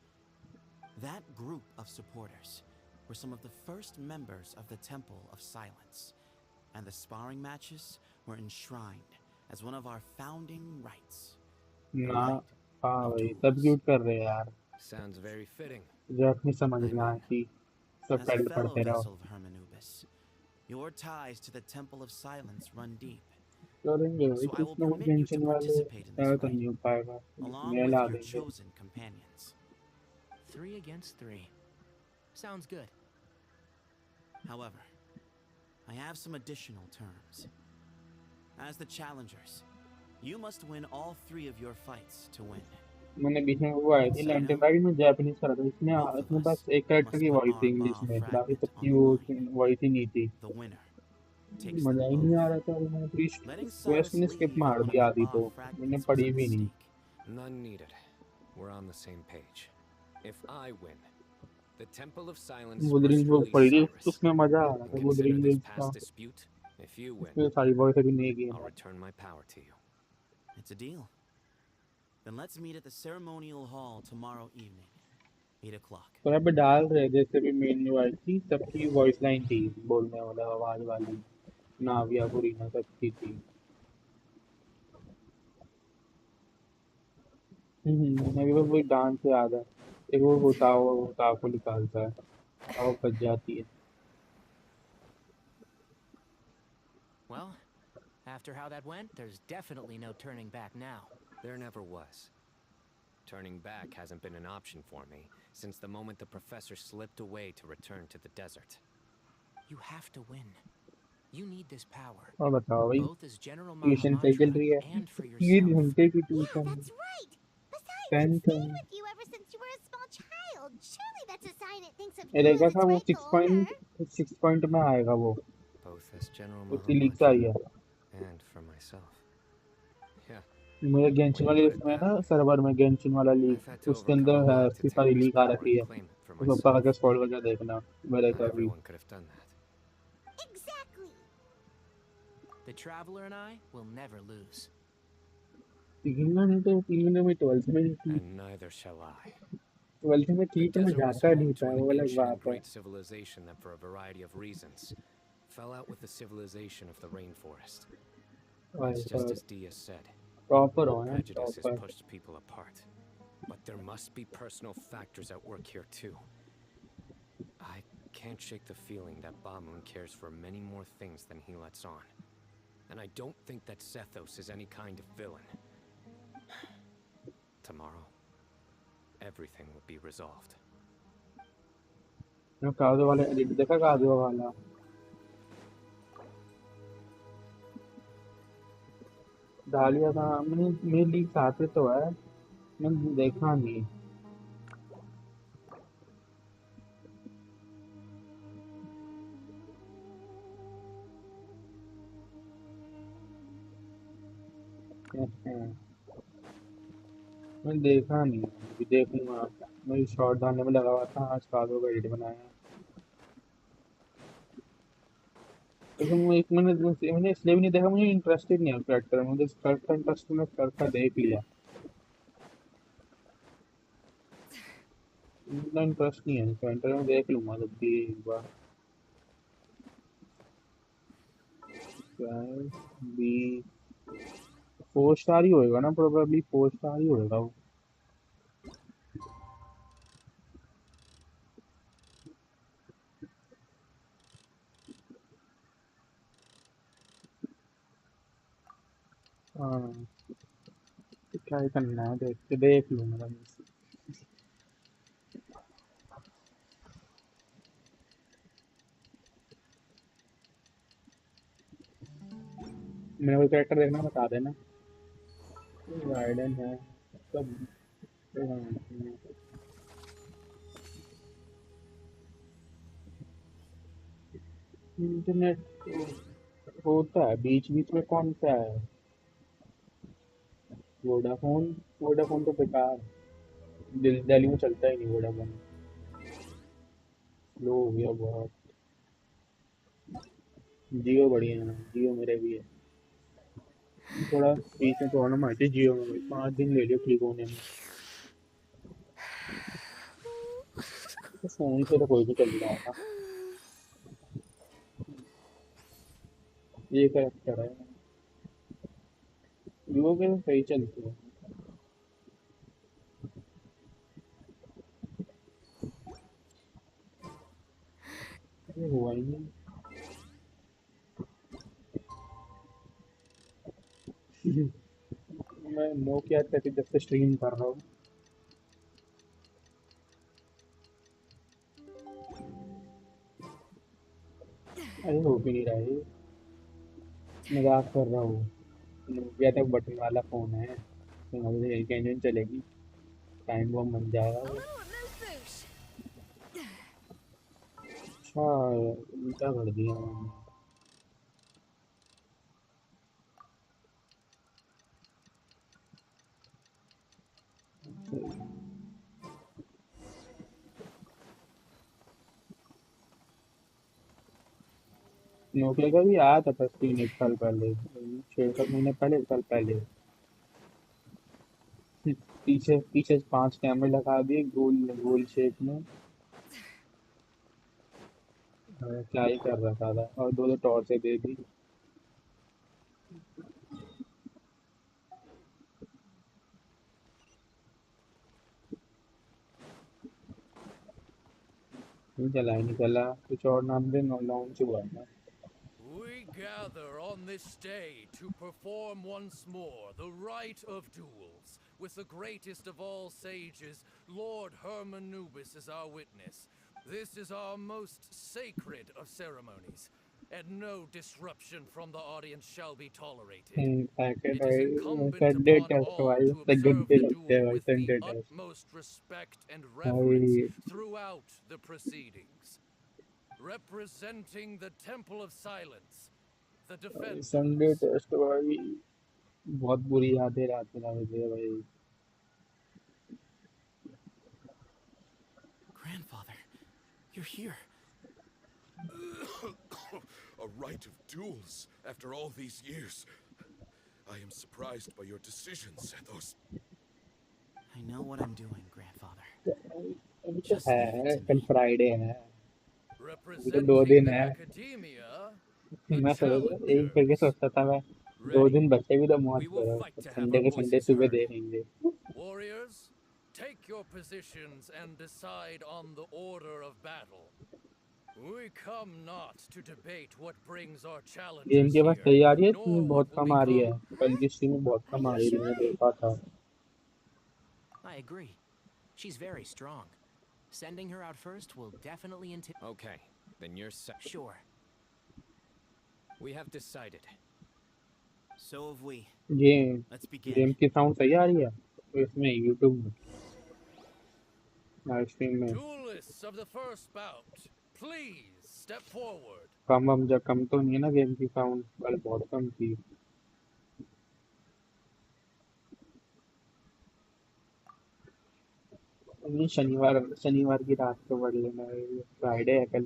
That group of supporters were some of the first members of the Temple of Silence, and the sparring matches were enshrined as one of our founding rights. The ना right हाँ of भाई duels. Substitute कर रहे हैं यार. Sounds very fitting. जो अपनी समझ I'm में in. आती सब As a टाइटल fellow पढ़ते रहो. vessel of Hermanubis, your ties to the Temple of Silence run deep. करेंगे भाई So I कुछ will ना कुछ permit you to टेंशन वाले participate in ऐसा this तो fight, नहीं हो पाएगा. along मैं with ला your देंगे. chosen companions. 3 against 3. Sounds good. However, I have some additional terms. As the challengers, you must win all 3 of your fights to win. मैंने बीच में वो आई थी लैंडमार्क में जापानीज कर रहा था. इसमें इसमें बस एक कैरेक्टर की वॉइस थी इंग्लिश में, बाकी सबकी वो वॉइस ही नहीं थी. The winner takes them मजा ही नहीं both. आ रहा था. मैंने Letting तो Silas मैंने leave स्किप with मार one of दिया the आधी तो. bar मैंने fragments was पढ़ी a भी नहीं. mistake. None needed. We're on the same page. If I win, the Temple of Silence गुदरिंग must वो release पढ़ी थी Cyrus. उसमें मजा आ रहा And था. consider गुदरिंग this का past dispute. If you win, उसमें सारी वॉइस अभी नहीं की I'll है. return my power to you. It's a deal. Then let's meet at the ceremonial hall tomorrow evening, 8 o'clock. तो यहाँ पे डाल रहे जैसे भी मेन जो आई थी सबकी वॉइस लाइन थी बोलने वाला आवाज वाली. नाविया को रीना सकती थी। मेरे को वही डांस याद है। एक वो होता को निकालता है और वो बच जाती है। Well, after how that went, there's definitely no turning back now. There never was. Turning back hasn't been an option for me since the moment the professor slipped away to return to the desert. You have to win. You need this power, और बताओ भाई, both as General tuition सही चल Mahamandra रही है? and for 3 yourself. घंटे की Yeah, tuition. that's right. Besides, 10 it's stayed with you ever since you were a small child. Surely that's a sign it thinks of you रहेगा as था its वो rightful owner. 6 point में आएगा वो। Both as General उसकी leak से आई Mahamandra है। and for myself. Yeah, मेरे गेंशिन when you वाले put it इसमें है that ना, way, सर्वर में गेंशिन वाला I've लीक, had to उसके overcome अंदर a है lot to उसकी take सारी this लीक आ power रखी and है। claim it for उसको पकड़ myself. के सॉल्व करके देखना मेरे Not का भी। everyone could have done that. Exactly. The Traveler and I will never lose. 3 घंटे 3 घंटे में 12th में थी। And neither shall I. 12th में The थी तो मैं desert was जाता नहीं home था, to an वो अलग ancient and बात है। great civilization that, for a variety of reasons, fell out with the civilization of the rainforest. It's just as Dia said. Topper हो ना, Prejudices topper. pushed people apart. But there must be personal factors at work here too. I can't shake the feeling that Bamun cares for many more things than he lets on. And I don't think that Sethos is any kind of villain. Tomorrow, everything will be resolved. काजू वाला edit देखा, काजू वाला डालिया था मैंने। मेरे leak आते तो है, मैंने देखा नहीं। मैंने देखा नहीं, अभी देखूंगा। मैं शॉर्ट डालने में लगा हुआ था, आज काजू का एडिट बनाया। लेकिन वो एक मैंने इसलिए भी नहीं देखा, मुझे इंटरेस्टेड नहीं है कैरेक्टर में। मुझे स्कर्ट का इंटरेस्ट, मैं स्कर्ट का देख लिया, इतना इंटरेस्ट नहीं है कैरेक्टर में। देख लूंगा जब भी एक बार। बी 4 स्टार ही होएगा ना, प्रोबेबली 4 स्टार ही होएगा वो। हाँ, तो क्या ही करना है, देख लूंगा मैं। मेरा कोई कैरेक्टर देखना बता देना। गार्डन है सब। इंटरनेट होता है बीच बीच में, कौन सा है? वोडाफोन। वोडाफोन तो बेकार, दिल्ली में चलता ही नहीं वोडाफोन, स्लो हो गया बहुत। जियो बढ़िया है, जियो मेरे भी है। थोड़ा बीच में प्रॉब्लम आई थी जियो में, 5 दिन ले लिया ठीक होने में। तो फोन से तो कोई भी चल रहा था। ये कैरेक्टर है, जियो के तो सही चलती है। ये हुआ ही नहीं। मैं नोकिया 33 से स्ट्रीम कर रहा हूँ। अरे हो भी नहीं रहा है, मजाक कर रहा हूँ। नोकिया तक बटन वाला फोन है, तो मुझे एक इंजन चलेगी, टाइम बम बन जाएगा वो। अच्छा, उल्टा कर दिया मैंने। नोकिया का भी आया था स्क्रीन 1 साल पहले, 6 7 महीने पहले, 1 साल पहले। पीछे पीछे 5 कैमरे लगा दिए गोल गोल शेप में। क्या ही कर रखा था, और 2 2 टॉर्चें दे दी। नहीं चला कुछ और नाम दे लॉन्च हुआ है ना। We gather on this day to perform once more the rite of duels, with the greatest of all sages, Lord Hermanubis, as our witness. This is our most sacred of ceremonies, and no disruption from the audience shall be tolerated. Packet It is भाई incumbent Sunday upon test all भाई to तो observe गंदे the लगते हैं duel भाई with the Sunday test utmost respect and reverence भाई। throughout the proceedings. Representing the Temple of Silence, the Sunday defenders. Test भाई बहुत बुरी यादें रात में मुझे भाई। Grandfather, you're here. A rite of duels after all these years. I am surprised by your decisions, Athos. I know what I'm doing, Grandfather. अभी तो Just leave it है to कल me. फ्राइडे है अभी तो 2 Representing दिन the है। Academia, the मैं सोच एक करके challengers. सोचता था मैं 2 Ready. दिन बचे भी तो मौज We will करो fight to have Sunday our के संडे voices सुबह heard. देखेंगे। Warriors, take your positions and decide on the order of battle. We come not to debate what brings our game challengers के पास here, सही आ रही है nor इसमें बहुत what will कम आ रही है। become. कल की स्ट्रीम में बहुत Are कम आ you रही थी sure? मैंने देखा था। I agree. She's very strong. Sending her out first will definitely Okay, then you're set. Sure. We have decided. So have we. Game Let's begin. Game की sound सही आ रही है तो इसमें यूट्यूब में लाइव स्ट्रीम में Duelists of the first bout, please step forward. कम तो नहीं है ना गेम की साउंड कल बहुत कम थी। नहीं शनिवार की रात को बढ़ लेना फ्राइडे है कल।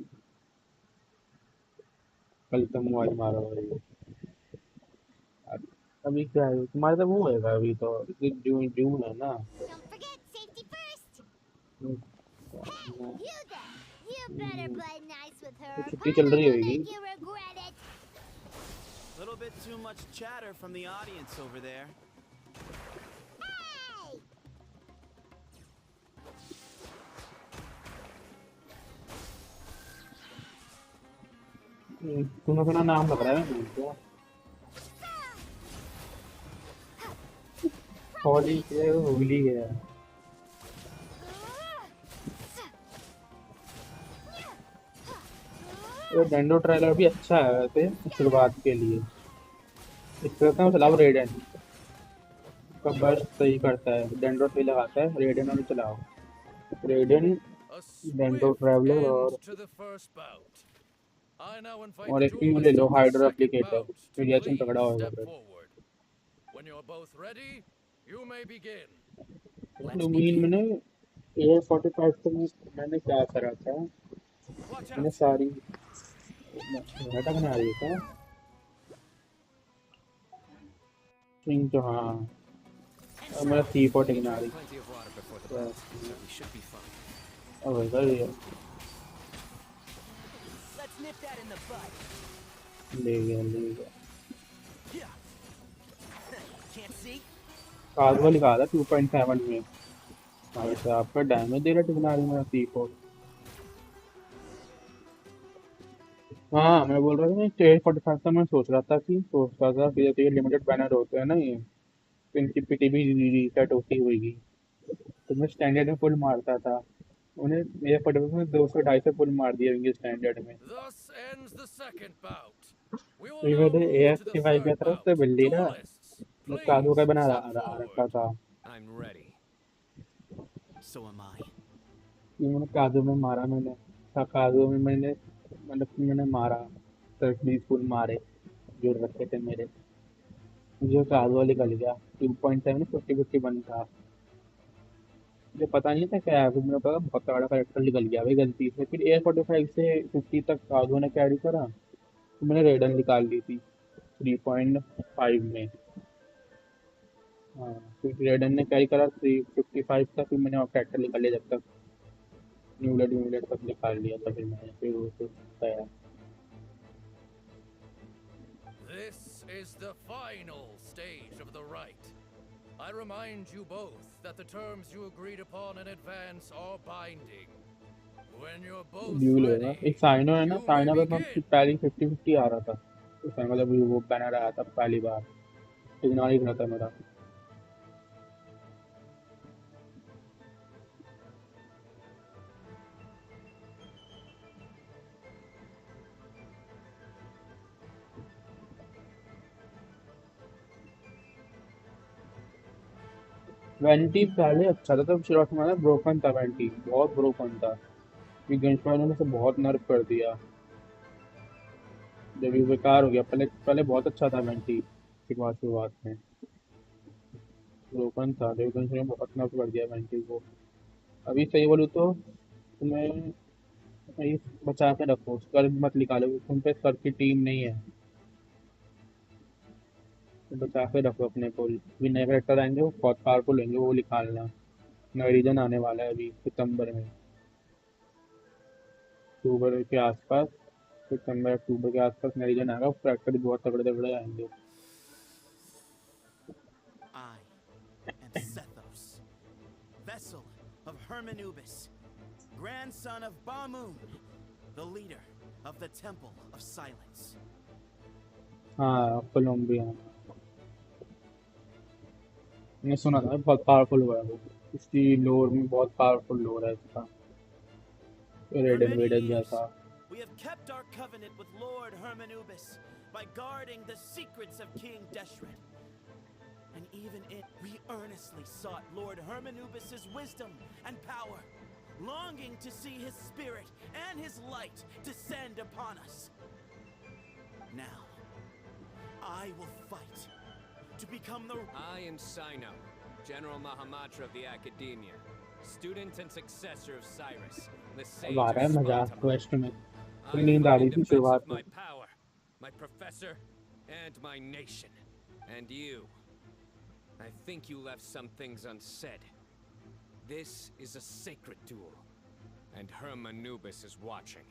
कल तो मौज मारो भाई। अभी क्या है तुम्हारे तो वो होएगा अभी तो जून जून है ना। Don't forget, safety first! Hey, you there! You better play nice with her. तो छुट्टी चल Paimon रही will होगी। make you regret it! Little bit too much chatter from the audience over there. Hey! तुम्हें अपना नाम लग रहा है ना क्या होली के होली है। ये डेंडो ट्रेलर भी अच्छा है वैसे शुरुआत के लिए। इससे तो चलाओ रेडन का बस सही करता है। डेंडो सही लगाता है रेडन में चलाओ रेडन A डेंडो swift traveller end to the first bout. I now invite और the एक भी ले duelists low of the hydro second applicator bout to reaction please तगड़ा होगा step फिर। forward. When you're both ready, you may begin. Let's लुमीन begin. मैंने A45 से मैंने क्या करा था Watch मैंने out! सारी घटा बना रही था स्ट्रिंग तो हाँ और मेरा C4 टिकना रही Plenty of water before the bout, so we should be fine. अब वैसा ही है Let's nip that in the bud. ले गया Yeah. Can't see? काजवा लिखा था 2.7 में भाई साहब का डैमेज दे रहा टिकना रही मेरा C4। हाँ मैं बोल रहा था ना A45 का मैं सोचता था कि जैसे ये लिमिटेड बैनर होते हैं ना ये तो इनकी पीटी भी रीसेट होती होगी तो मैं स्टैंडर्ड में फुल मारता था। उन्हें मेरे फटाफट में 200-250 फुल मार दिया इनके स्टैंडर्ड में। Thus ends the second bout. We तो will ये now मैंने move to the A55 की third तरफ से bout. मिल ली ना Duelists, मैं काजू का please बना step रखा forward. था I'm ready. So am I. कि मैंने काजू में मारा काजू में मैंने मारा 30 फुल मारे जो रखे थे मेरे मुझे काजू निकल गया 2.7 50-51 था। मुझे पता नहीं था क्या है फिर मेरे पता बहुत तगड़ा करेक्टर निकल गया भाई गलती से। फिर A45 से 50 तक काजू ने कैरी करा तो मैंने रेडन निकाल ली थी 3.5 में। हाँ फिर रेडन ने कैरी करा 355 तक फिर मैंने कैरेक्टर निकाल लिया जब तक न्यूलेट तक निकाल लिया था फिर मैंने फिर वो तो गया। This is the final stage of the rite. I remind you both that the terms you agreed upon in advance are binding. When you're both dual होगा। ready, एक साइनो है ना, you may साइनो पे मैं begin. पहले 50-50 आ रहा था, उसमें मतलब वो बैनर आया था पहली बार, इग्नोर ही करना था मेरा। 20 पहले अच्छा था, तब शुरुआत में ब्रोकन था, 20 बहुत ब्रोकन था। ये गन्स ने उसे बहुत नर्फ कर दिया, जब ये बेकार हो गया। पहले पहले बहुत अच्छा था 20 शुरुआत में, ब्रोकन था। जब गन्स ने बहुत नर्फ कर दिया 20 को। अभी सही बोलूँ तो तुम्हें ये बचा के रखो, स्कर्क मत निकालो, तुम पे स्कर्क की टीम नहीं है, तो बचा के रखो अपने को। भी नए करेक्टर आएंगे वो बहुत पावरफुल होंगे, वो निकालना। नया रीजन आने वाला है अभी सितंबर में, अक्टूबर के आसपास, सितंबर अक्टूबर के आसपास नया रीजन आएगा, करेक्टर भी बहुत तगड़े तगड़े आएंगे। I am Sethos, vessel of Hermanubis, grandson of Bamun, the leader of the Temple of Silence. हाँ कोलम्बिया, मैंने सुना था बहुत पावरफुल हुआ है वो, इसकी लोर में बहुत पावरफुल लोर है इसका, For रेडन many वेडन years, जैसा। we have kept our covenant with Lord Hermanubis by guarding the secrets of King Deshret. And even we earnestly sought Lord Hermanubis' wisdom and power, longing to see his spirit and his light descend upon us. Now, I will fight to become the... I am Sino, General Mahamatra of the Academia, student and successor of Cyrus, the sage अब आ of रहा है मजाक Sparta. Question में, तो I नींद आ fight रही in थी defense शुरुआत of में। my power, my professor, and my nation. And you. I think you left some things unsaid. This is a sacred duel, and Hermanubis is watching.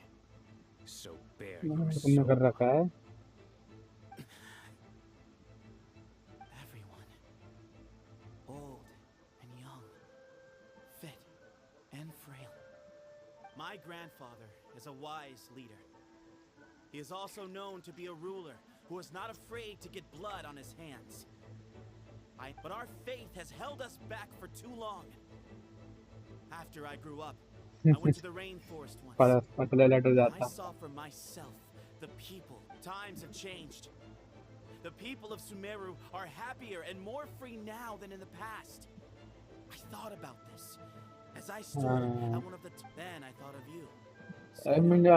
So bare your तुमने कर soul. रखा है। Everyone, old and young, fit and frail. My grandfather is a wise leader. He is also known to be a ruler who is not afraid to get blood on his hands. But our faith has held us back for too long. After I grew up, I went to the rainforest once. I saw for myself the people. Times have changed. The people of Sumeru are happier and more free now than in the past. I thought about this as I stood at one of the... Then I thought of you. Anime You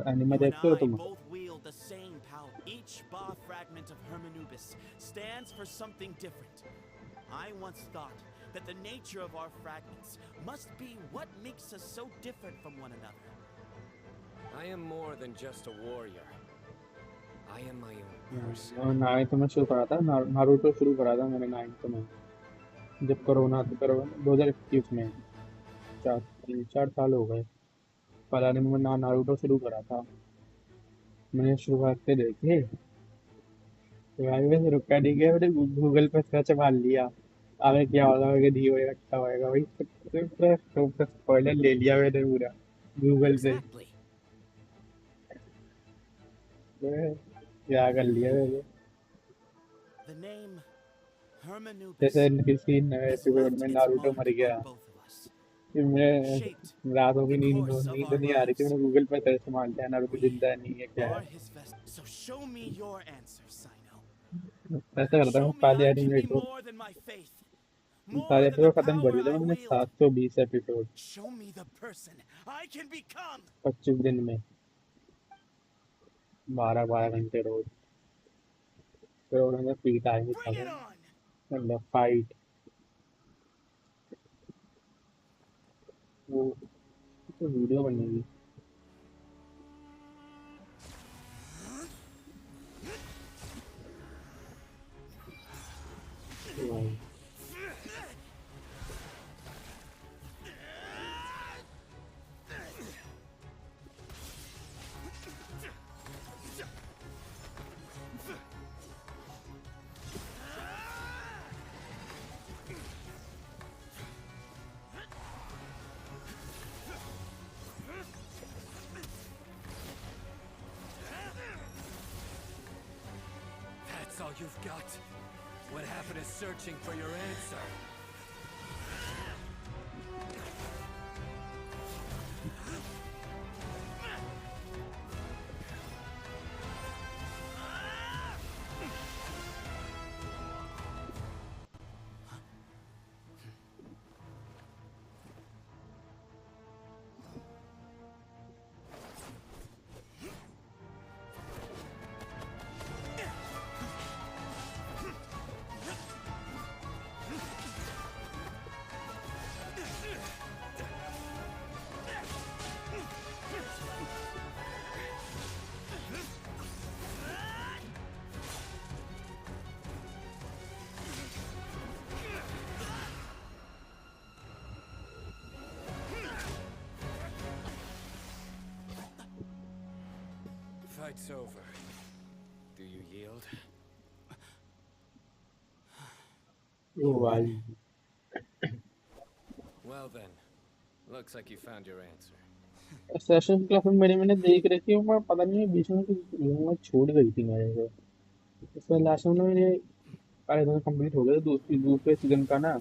and देखते हो I तुम? both wield the same power. Each Ba fragment of Hermanubis stands for something different. I once thought that the nature of our fragments must be what makes us so different from one another. I am more than just a warrior. I am my own person. Ninth में शुरू करा था, Naruto शुरू करा था मैंने 9th में, जब कोरोना 2021 में, 4 साल हो गए। पहला दिन में नारुतो शुरू करा था मैंने, शुरुआत से देखे तो भाई मैं रुका नहीं गया, मैंने गूगल पे सर्च मार लिया आगे क्या होगा, आगे दी होएगा क्या होएगा, भाई पूरा स्पॉइलर ले लिया मैंने पूरा गूगल से। Exactly. क्या कर लिया मैंने। The name Hermanubis जैसे किसी नए has एपिसोड left में its नारुतो mark मर गया, on both of us. फिर मैं Shaped रातों की the नींद course of नींद our नहीं आ रही थी, lives. मैंने गूगल पे सर्च मार लिया नारुतो जिंदा है नहीं है क्या Are है। his vessel. So show me your answer, Sino. ऐसा करता Show हूँ me पहले I can एनिमे be तो more than my faith. सारे More than the एपिसोड खत्म कर power दिए थे I मैंने, wield. 720 episode Show me the person I can become. 25 दिन में, 12 घंटे रोज। फिर उन्होंने फ्री टाइम ही था Bring it on. मतलब फाइट, वो तो वीडियो बनेगी। भाई That's all you've got? What happened to searching for your answer? Fight's over. Do you yield? ओ भाई Well then, looks like you found your answer. Session class में मैंने देख रखी है मैं पता नहीं बीच में कुछ मैं छोड़ गई थी मेरे से इसमें लास्ट में मैंने पहले तो कंप्लीट हो गया था दूसरे सीजन का ना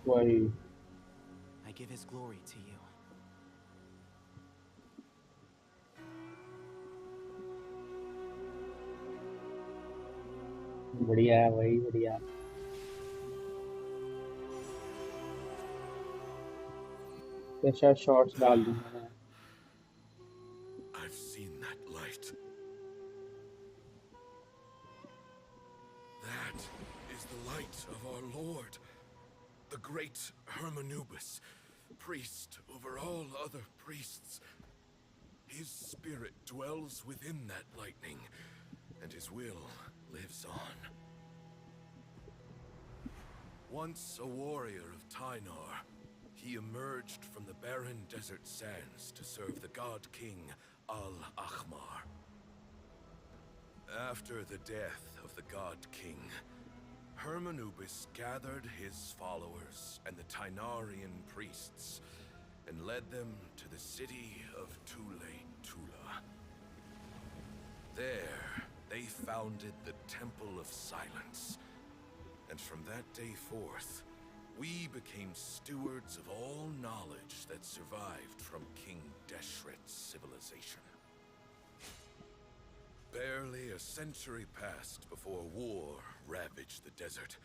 वही I give his glory to you. बढ़िया है भाई बढ़िया कैसा शॉट्स डाल दूं मैंने I've seen that light. That is the light of our Lord, the great Hermanubis, priest over all other priests. His spirit dwells within that lightning, and his will lives on. Once a warrior of Tynar, he emerged from the barren desert sands to serve the god king Al-Ahmar. After the death of the god king, Hermanubis gathered his followers and the Tynarian priests and led them to the city of Tule-Tula. There, they founded the Temple of Silence, and from that day forth, we became stewards of all knowledge that survived from King Deshret's civilization. Barely a century passed before war ravaged the desert.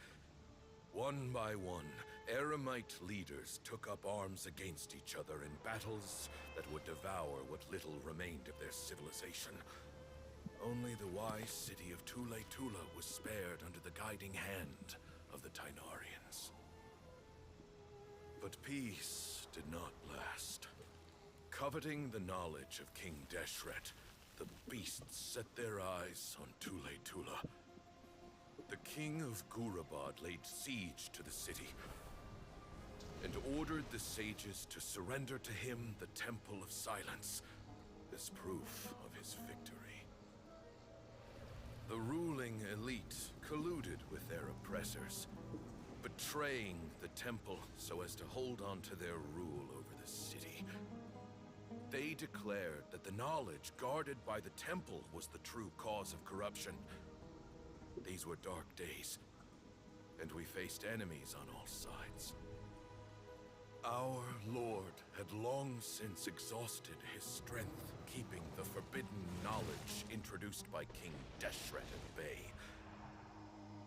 One by one, Eremite leaders took up arms against each other in battles that would devour what little remained of their civilization. Only the wise city of Tule-Tula was spared under the guiding hand of the Tynarians. But peace did not last. Coveting the knowledge of King Deshret, the beasts set their eyes on Tule-Tula. The king of Gurabad laid siege to the city and ordered the sages to surrender to him the Temple of Silence as proof of his victory. The ruling elite colluded with their oppressors, betraying the temple so as to hold on to their rule over the city. They declared that the knowledge guarded by the temple was the true cause of corruption. These were dark days, and we faced enemies on all sides. Our Lord had long since exhausted his strength, keeping the forbidden knowledge introduced by King Deshret at bay.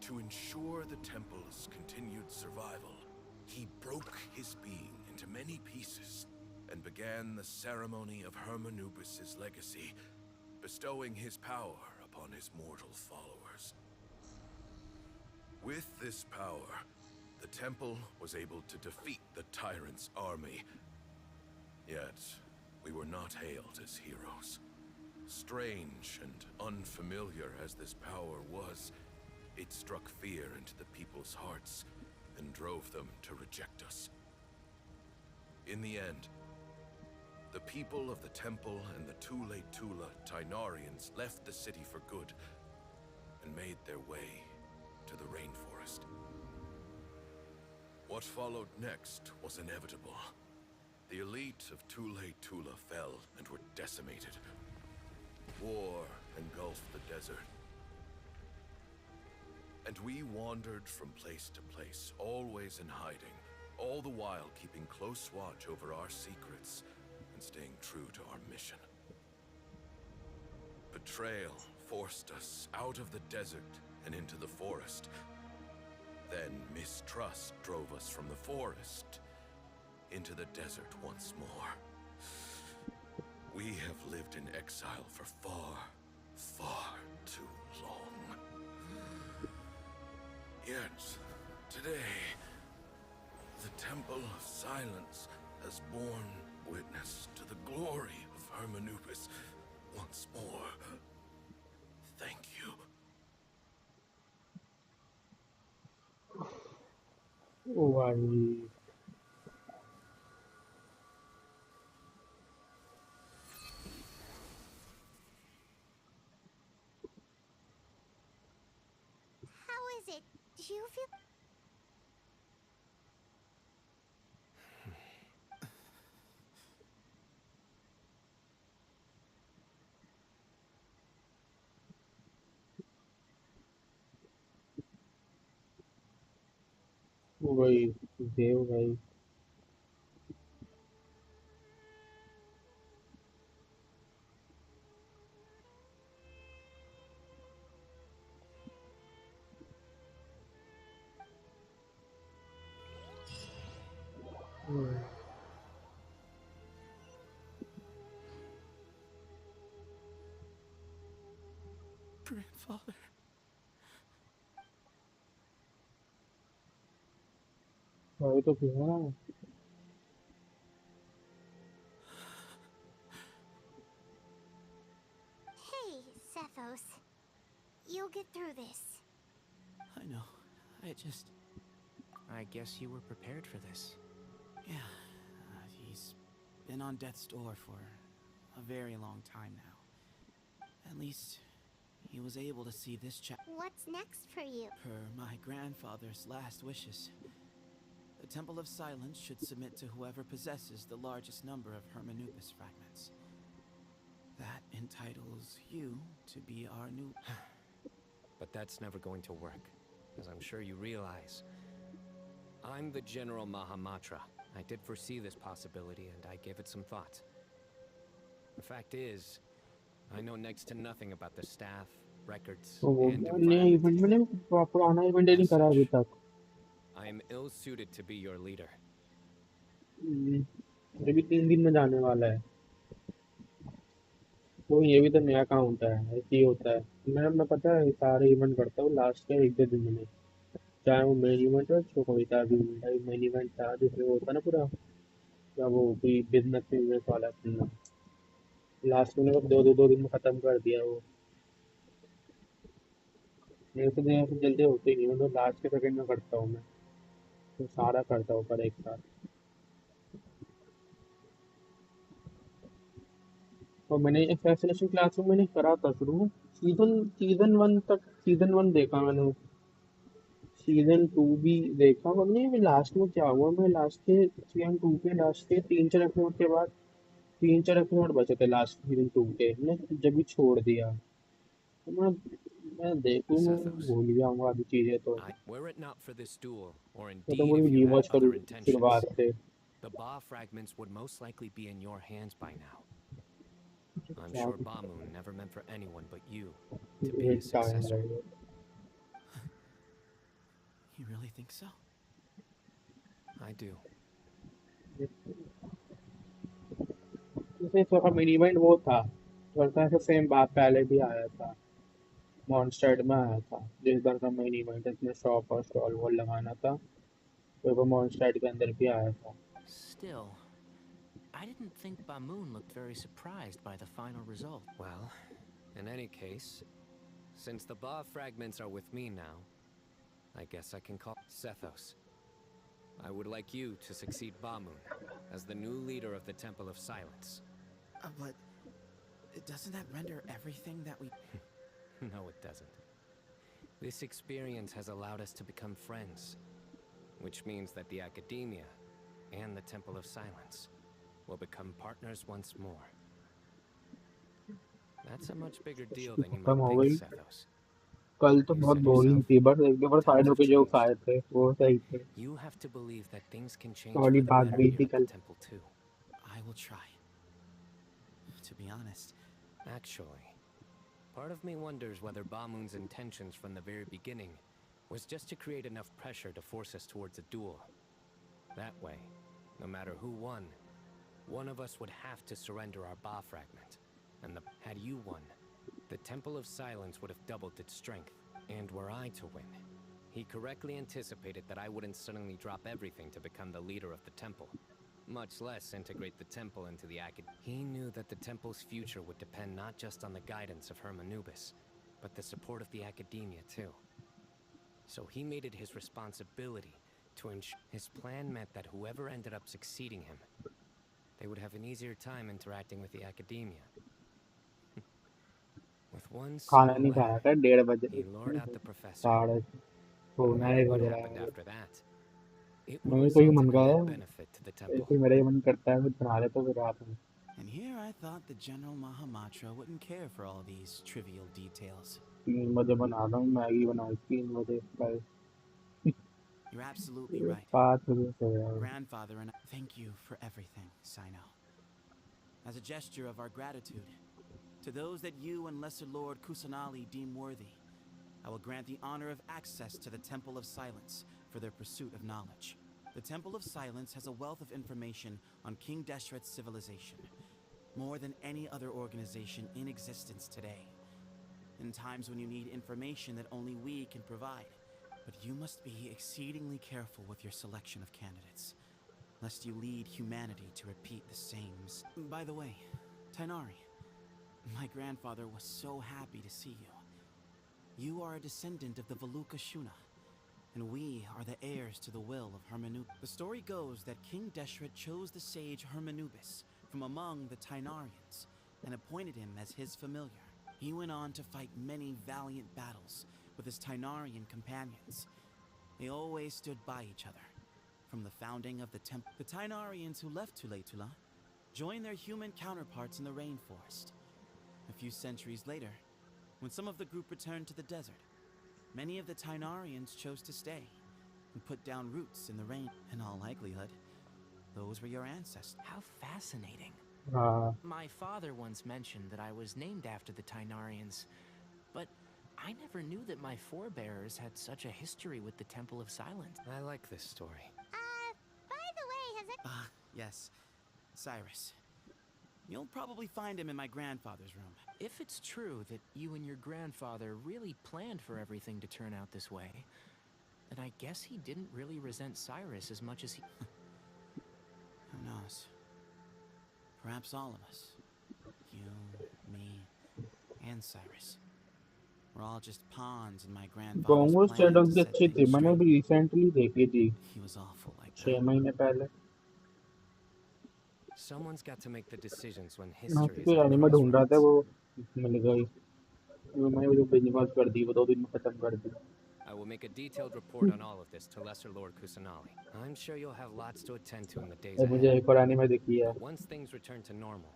To ensure the temple's continued survival, he broke his being into many pieces and began the ceremony of Hermanubis' legacy, bestowing his power upon his mortal followers. With this power, the temple was able to defeat the tyrant's army. Yet, we were not hailed as heroes. Strange and unfamiliar as this power was, it struck fear into the people's hearts and drove them to reject us. In the end, the people of the temple and the Tule-Tula Tynarians left the city for good and made their way to the rainforest. What followed next was inevitable. The elite of Tule Tula fell and were decimated. War engulfed the desert. And we wandered from place to place, always in hiding, all the while keeping close watch over our secrets and staying true to our mission. Betrayal forced us out of the desert and into the forest. Then mistrust drove us from the forest into the desert once more. We have lived in exile for far, far too long. Yet, today, the Temple of Silence has borne witness to the glory of Hermanubis once more. Thank you. ओ भाई How is it? Do you feel... ओ भाई देव भाई Grandfather. भाई तो क्या Hey, Sethos. You'll get through this. I know. I guess you were prepared for this. Yeah. He's been on death's door for a very long time now. At least he was able to see this What's next for you? per my grandfather's last wishes. The Temple of Silence should submit to whoever possesses the largest number of Hermanubis fragments. That entitles you to be our new... But that's never going to work, as I'm sure you realize. I'm the General Mahamatra. I did foresee this possibility, and I gave it some thought. The fact is, I know next to nothing about the staff, records, and नया event मैंने पुराना event नहीं करा अभी तक I am ill-suited to be your leader. ये भी 3 दिन में जाने वाला है तो ये भी तो नया काम होता है ऐसे ही होता है मैं पता है सारे इवेंट करता हूँ लास्ट के 1-2 दिन में चाहे वो मेन इवेंट हो तो कोई सा भी इवेंट है मेन इवेंट था जिसमें वो होता है ना पूरा क्या वो कोई बिजनेस बिजनेस वाला करना लास्ट में बस 2 दिन में खत्म कर दिया वो मेरे से दिन से जल्दी होते ही नहीं मतलब लास्ट के सेकंड में करता हूँ मैं तो सारा करता हूँ पर एक साथ और मैंने फैसिनेशन क्लासरूम मैंने करा था शुरू सीजन 1 देखा मैंने सीजन 2 भी देखा मैंने भी लास्ट में क्या हुआ मैं लास्ट के सीजन 2 के लास्ट के 3-4 एपिसोड के बाद 3-4 एपिसोड बचे थे लास्ट सीजन 2 के मैंने जब भी छोड़ दिया तो मैं देखूँ मैं Sethos, भूल जाऊंगा आधी चीजें तो were it not for this duel, or मैं तो indeed मुझे if you had रिवॉच करूँ other intentions, शुरुआत से the Ba fragments would most likely be in your hands by now. I'm क्या sure Bamoon never meant for anyone but you to be his time successor. लगेगा You really think so? I do. जैसे इसका mini event वो था वैसा ऐसे same बात पहले भी आया था मॉन्स्टर्ड में आया था जिस बार का मिनी इवेंट इसमें शॉप और स्टॉल वॉल लगाना था तो वो मॉन्स्टर्ड के अंदर भी आया था Still, I didn't think Bamoon looked very surprised by the final result. Well, in any case, since the Ba fragments are with me now, I guess I can call Sethos. I would like you to succeed Bamoon as the new leader of the Temple of Silence. But doesn't that render everything that we... No, it doesn't. This experience has allowed us to become friends, which means that the Academia and the Temple of Silence will become partners once more. That's a much bigger deal than you खत्म might हो think, गई। Sethos. कल तो You बहुत said boring yourself, थी, बस एक बार times साइडों have के जोक्स changed. आए थे वो सही थे। You have to believe that things can change थोड़ी for the भाग better गई here थी at the कल। temple too. I will try. To be honest, Actually, part of me wonders whether Bamun's intentions from the very beginning was just to create enough pressure to force us towards a duel. That way, no matter who won, one of us would have to surrender our Ba fragment. And had you won, the Temple of Silence would have doubled its strength. And were I to win, he correctly anticipated that I wouldn't suddenly drop everything to become the leader of the temple, much less integrate the temple into the academy. He knew that the temple's future would depend not just on the guidance of Hermanubis, but the support of the academia too. So he made it his responsibility to ensure his plan meant that whoever ended up succeeding him, they would have an easier time interacting with the academia. With one खाना single नहीं खाया letter, था 1:30 बजे, he lured out the professor. साढ़े No सोना matter 1 what बज रहा happened है। after that, it would मेरे को ही result मन in a का है, net benefit to the temple. ऐसे मेरा ही मन करता है कुछ बना लेता फिर रात में। and here I thought the General Mahamatra wouldn't care for all these trivial details. 3 बजे बना रहा हूँ मैगी, बनाई 3 बजे कल। You're absolutely right. 5 बजे से Grandfather and I thank you for everything, Sino. As a gesture of our gratitude, to those that you and Lesser Lord Kusanali deem worthy, I will grant the honor of access to the Temple of Silence for their pursuit of knowledge. The Temple of Silence has a wealth of information on King Deshret's civilization, more than any other organization in existence today. In times when you need information that only we can provide, but you must be exceedingly careful with your selection of candidates, lest you lead humanity to repeat the same. By the way, Tainari, my grandfather was so happy to see you. You are a descendant of the Veluka Shuna, and we are the heirs to the will of Hermanubis. The story goes that King Deshret chose the sage Hermanubis from among the Tainarians and appointed him as his familiar. He went on to fight many valiant battles with his Tainarian companions. They always stood by each other. From the founding of the temple, the Tainarians who left Tuletula joined their human counterparts in the rainforest. A few centuries later, when some of the group returned to the desert, many of the Tainarians chose to stay and put down roots in the rain. In all likelihood, those were your ancestors. How fascinating. हाँ। My father once mentioned that I was named after the Tainarians, but I never knew that my forebears had such a history with the Temple of Silence. I like this story. By the way, has it... Yes, Cyrus. You'll probably find him in my grandfather's room. If it's true that you and your grandfather really planned for everything to turn out this way, then I guess he didn't really resent Cyrus as much as he... Who knows? Perhaps all of us. You, me, and Cyrus. We're all just pawns in my grandfather's Gongo plan स्टेडम to की set अच्छी थी, things मैंने straight. अभी recently देखी थी He was awful like 6 that. महीने पहले। Someone's got to make the decisions when मैं history तो is कोई at a एनिमे ढूंढ रहा था, crossroads. वो मिल गई। वो मैंने वो बिंज वॉच कर दी, वो 2 दिन में खत्म कर दी। I will make a detailed report on all of this to Lesser Lord Kusanali. I'm sure you'll have lots to attend to in the days मुझे ahead. एक और एनिमे दिखी है, But once things return to normal,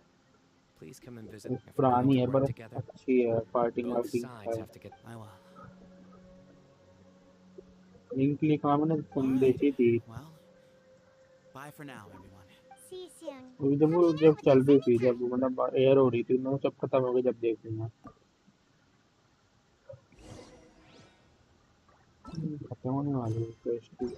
please come and visit. If we're going पुरानी to है work पर together, अच्छी है, फाइटिंग both वाइटिंग sides है। have to get... I will. Link लिखा मैंने All सुन right. देखी थी। Well, bye for now, everyone. See you soon. अभी जब Come वो hang जब out with चल us रही थी, anytime. जब मतलब एयर हो रही थी, मैं सब खत्म हो गया जब देख लूंगा। खत्म होने वाली है क्वेश्चन।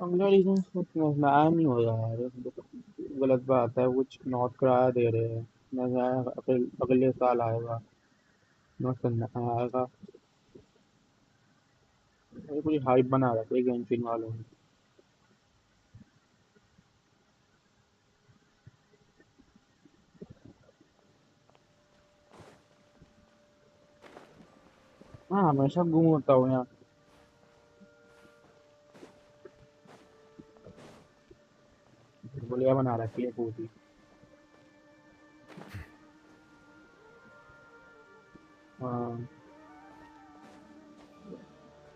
अगला रीजन कुछ नया नहीं हो यार, गलत बात है। कुछ नॉट किराया दे रहे हैं, नया अगले साल आएगा, नॉट करना आएगा। ये कुछ हाइप बना रहा था गेमफिन वालों ने। हाँ हमेशा गुम होता हूँ यहाँ। बढ़िया बना रखी है पूरी। हाँ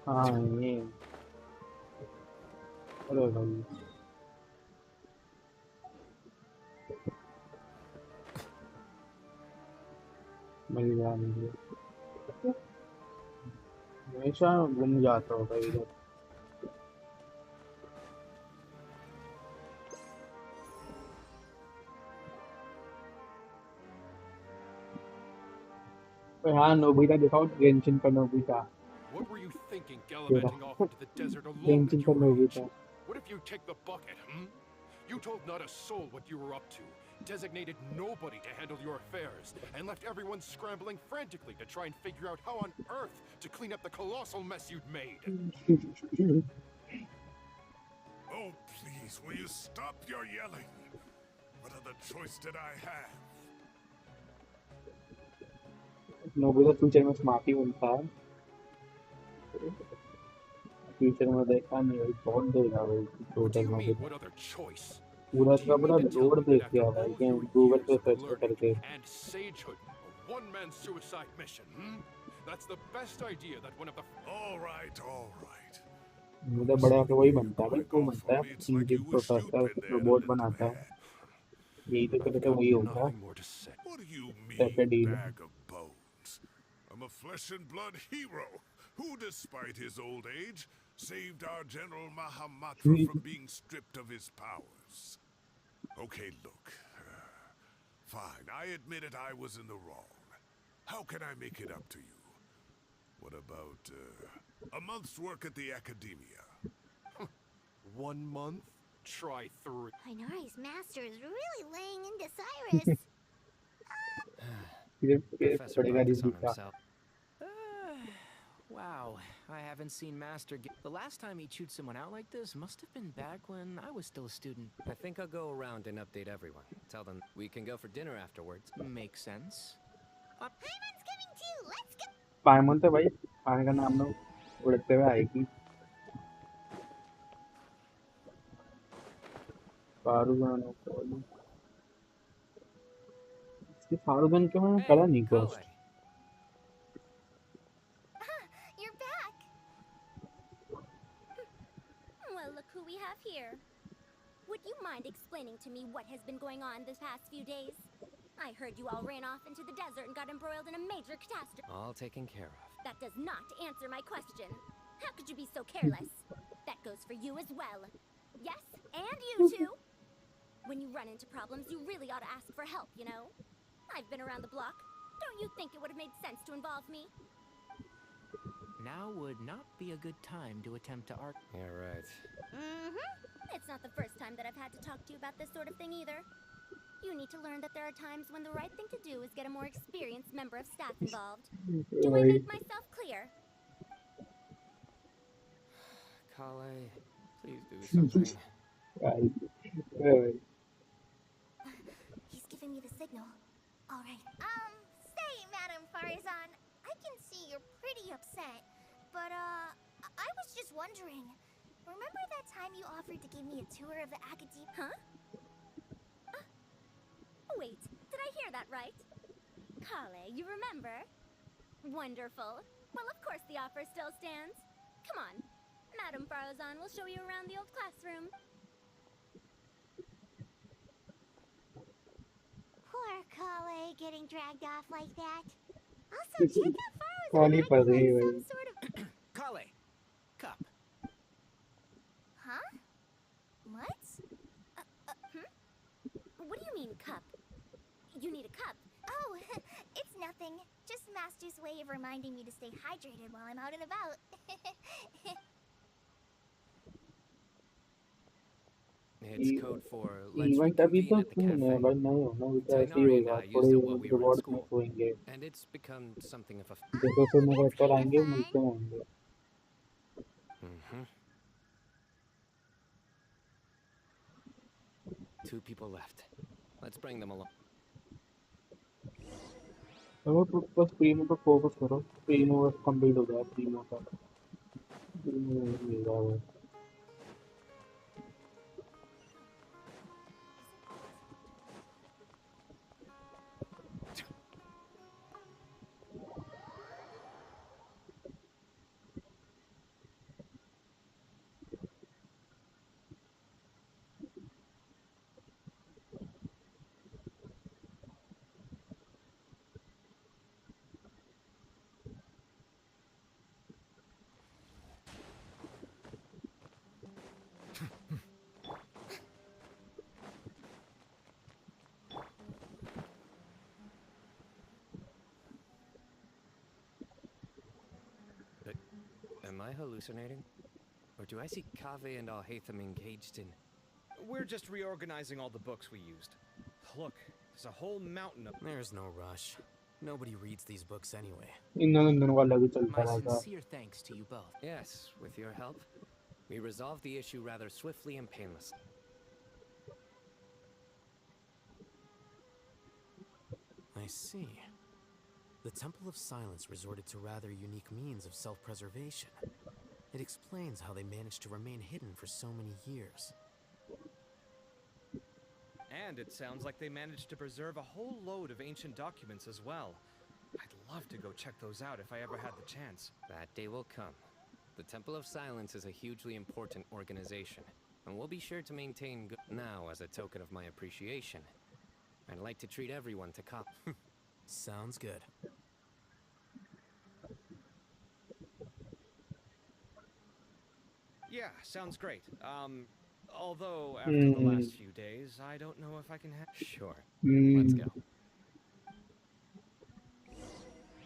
हाँ ये अरे भाई मिल गया मिल गया। हमेशा गुम जाता होगा इधर। तो हाँ नोबिता दिखाओ गेंशिन का Nobita. What were you thinking तेरा gallivanting off into the desert alone Genshin at का your age? Nobita. What if you take the bucket, hmm? You told not a soul what you were up to, designated nobody to handle your affairs, and left everyone scrambling frantically to try and figure out how on earth to clean up the colossal mess you'd made. Oh, please, will you stop your yelling? What other choice did I have? Nobita future में smart ही बनता है। Future में देखा नहीं भाई बहुत देगा भाई What do total you mean, Nobita. what other choice? पूरा Do का you mean पूरा to tell road me that देख after गया भाई all क्या your गूगल years पे of सर्च learning करके। and sagehood, a one-man suicide mission, hmm? That's the best idea that one of the... All right, all right. मुझे बड़ा के वही बनता है भाई Going वो off बनता on है me, it's like English you were professor stupid there to robot lend a बनाता है। hand. यही तो I've कहते got वही होगा। nothing more to say. What do you पैसे mean, डील है। bag of bones? I'm a flesh and blood hero who, despite his old age, saved our General Mahamatra from being stripped of his powers. Okay, look. Fine, I admit it, I was in the wrong. How can I make it up to you? What about, a month's work at the academia? 1 month? Try 3. Minori's master is really laying into Cyrus. फिर Professor पड़ेगा brought this on review का। himself. Wow, I haven't seen Master the last time he chewed someone out like this must have been back when I was still a student. I think I'll go around and update everyone. Tell them we can go for dinner afterwards. Makes sense. Paimon's coming too. Let's go. पायमन तो भाई खाने का नाम लो उड़ते हुए आएगी। फारूजान इसकी फारूजान के मैंने करा नहीं cost. You're back. Well, look who we have here. Would you mind explaining to me what has been going on this past few days? I heard you all ran off into the desert and got embroiled in a major catastrophe. All taken care of. That does not answer my question. How could you be so careless? That goes for you as well. Yes, and you too. When you run into problems, you really ought to ask for help, you know? I've been around the block. Don't you think it would have made sense to involve me? Now would not be a good time to attempt to argue. Yeah, right. Mm-hmm. It's not the first time that I've had to talk to you about this sort of thing either. You need to learn that there are times when the right thing to do is get a more experienced member of staff involved. Do I make myself clear? Kale, please do something. He's giving me the signal. All right. Say, Madame Farazan, I can see you're pretty upset, but, I was just wondering, remember that time you offered to give me a tour of the academia? Huh? Wait, did I hear that right? Kale, you remember? Wonderful. Well, of course the offer still stands. Come on. Madame Farazan will show you around the old classroom. Poor Kale getting dragged off like that. Also, check out Farazan acting like some sort of... Kale, cup. Huh? What? What do you mean, cup? You need a cup. Oh, it's nothing. Just Master's way of reminding me to stay hydrated while I'm out and about. It's code for let's event अभी reconvene तो at the क्यों नहीं है cafe. भाई नहीं होना वो तो ऐसे ही Tainari and होगा I थोड़े used it while we were in reward में school, होंगे and it's become something of a. जैसे से मेरे करेक्टर आएंगे मिलते होंगे। Two people left. Let's bring them along. अगर तो बस प्रीमो पे फोकस करो, प्रीमो बस कंप्लीट हो जाए, प्रीमो का प्रीमो मिल जाएगा। Am I hallucinating? Or do I see Kaveh and Alhaitham engaged in... We're just reorganizing all the books we used. Look, there's a whole mountain of... There's no rush. Nobody reads these books anyway. इन दोनों वाला भी चलता My रहता। sincere thanks to you both. Yes, with your help, we resolved the issue rather swiftly and painlessly. I see. The Temple of Silence resorted to rather unique means of self-preservation. It explains how they managed to remain hidden for so many years. And it sounds like they managed to preserve a whole load of ancient documents as well. I'd love to go check those out if I ever had the chance. That day will come. The Temple of Silence is a hugely important organization, and we'll be sure to maintain good... Now, as a token of my appreciation, I'd like to treat everyone to cop... Sounds good. Yeah, sounds great. Although after the last few days, I don't know if I can have... Sure. Let's go.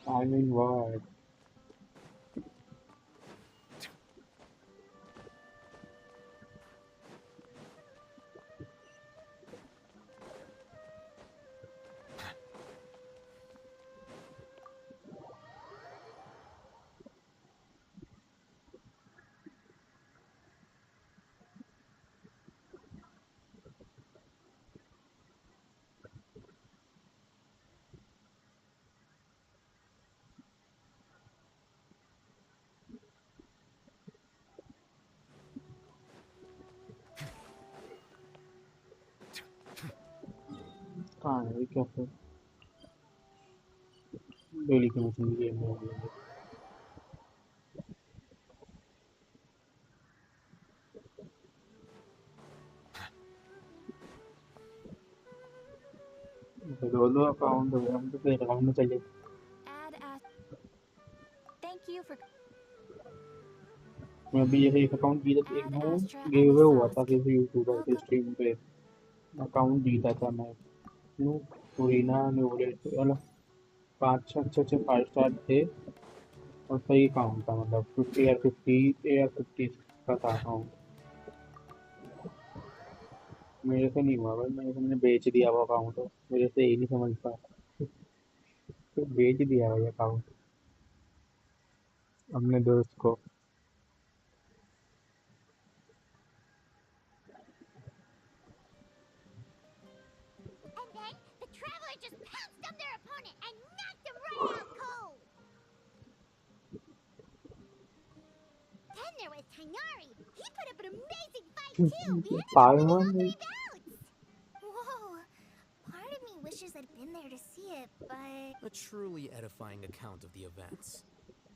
I mean what? कहाँ है ये कैसे daily की machine game में होंगे दो account हो गए हम तो फिर अकाउंट में चले Thank you for. मैं भी यही एक अकाउंट जीता एक बार गिव अवे हुआ था किसी यूट्यूबर के स्ट्रीम पे अकाउंट जीता था मैं नो कोरिना ने बोले चलो 5 6 5 स्टार थे और सही अकाउंट था मतलब 50 का था अकाउंट मेरे से नहीं हुआ भाई मैंने बेच दिया वो अकाउंट मेरे से ही नहीं समझ पाया तो बेच दिया भाई अकाउंट अपने दोस्त को And then the traveler just pounced on their opponent and knocked him right out cold. Then there was Tainari. He put up an amazing fight too. We ended up winning all 3 bouts. Whoa. Part of me wishes I'd been there to see it, but... A truly edifying account of the events.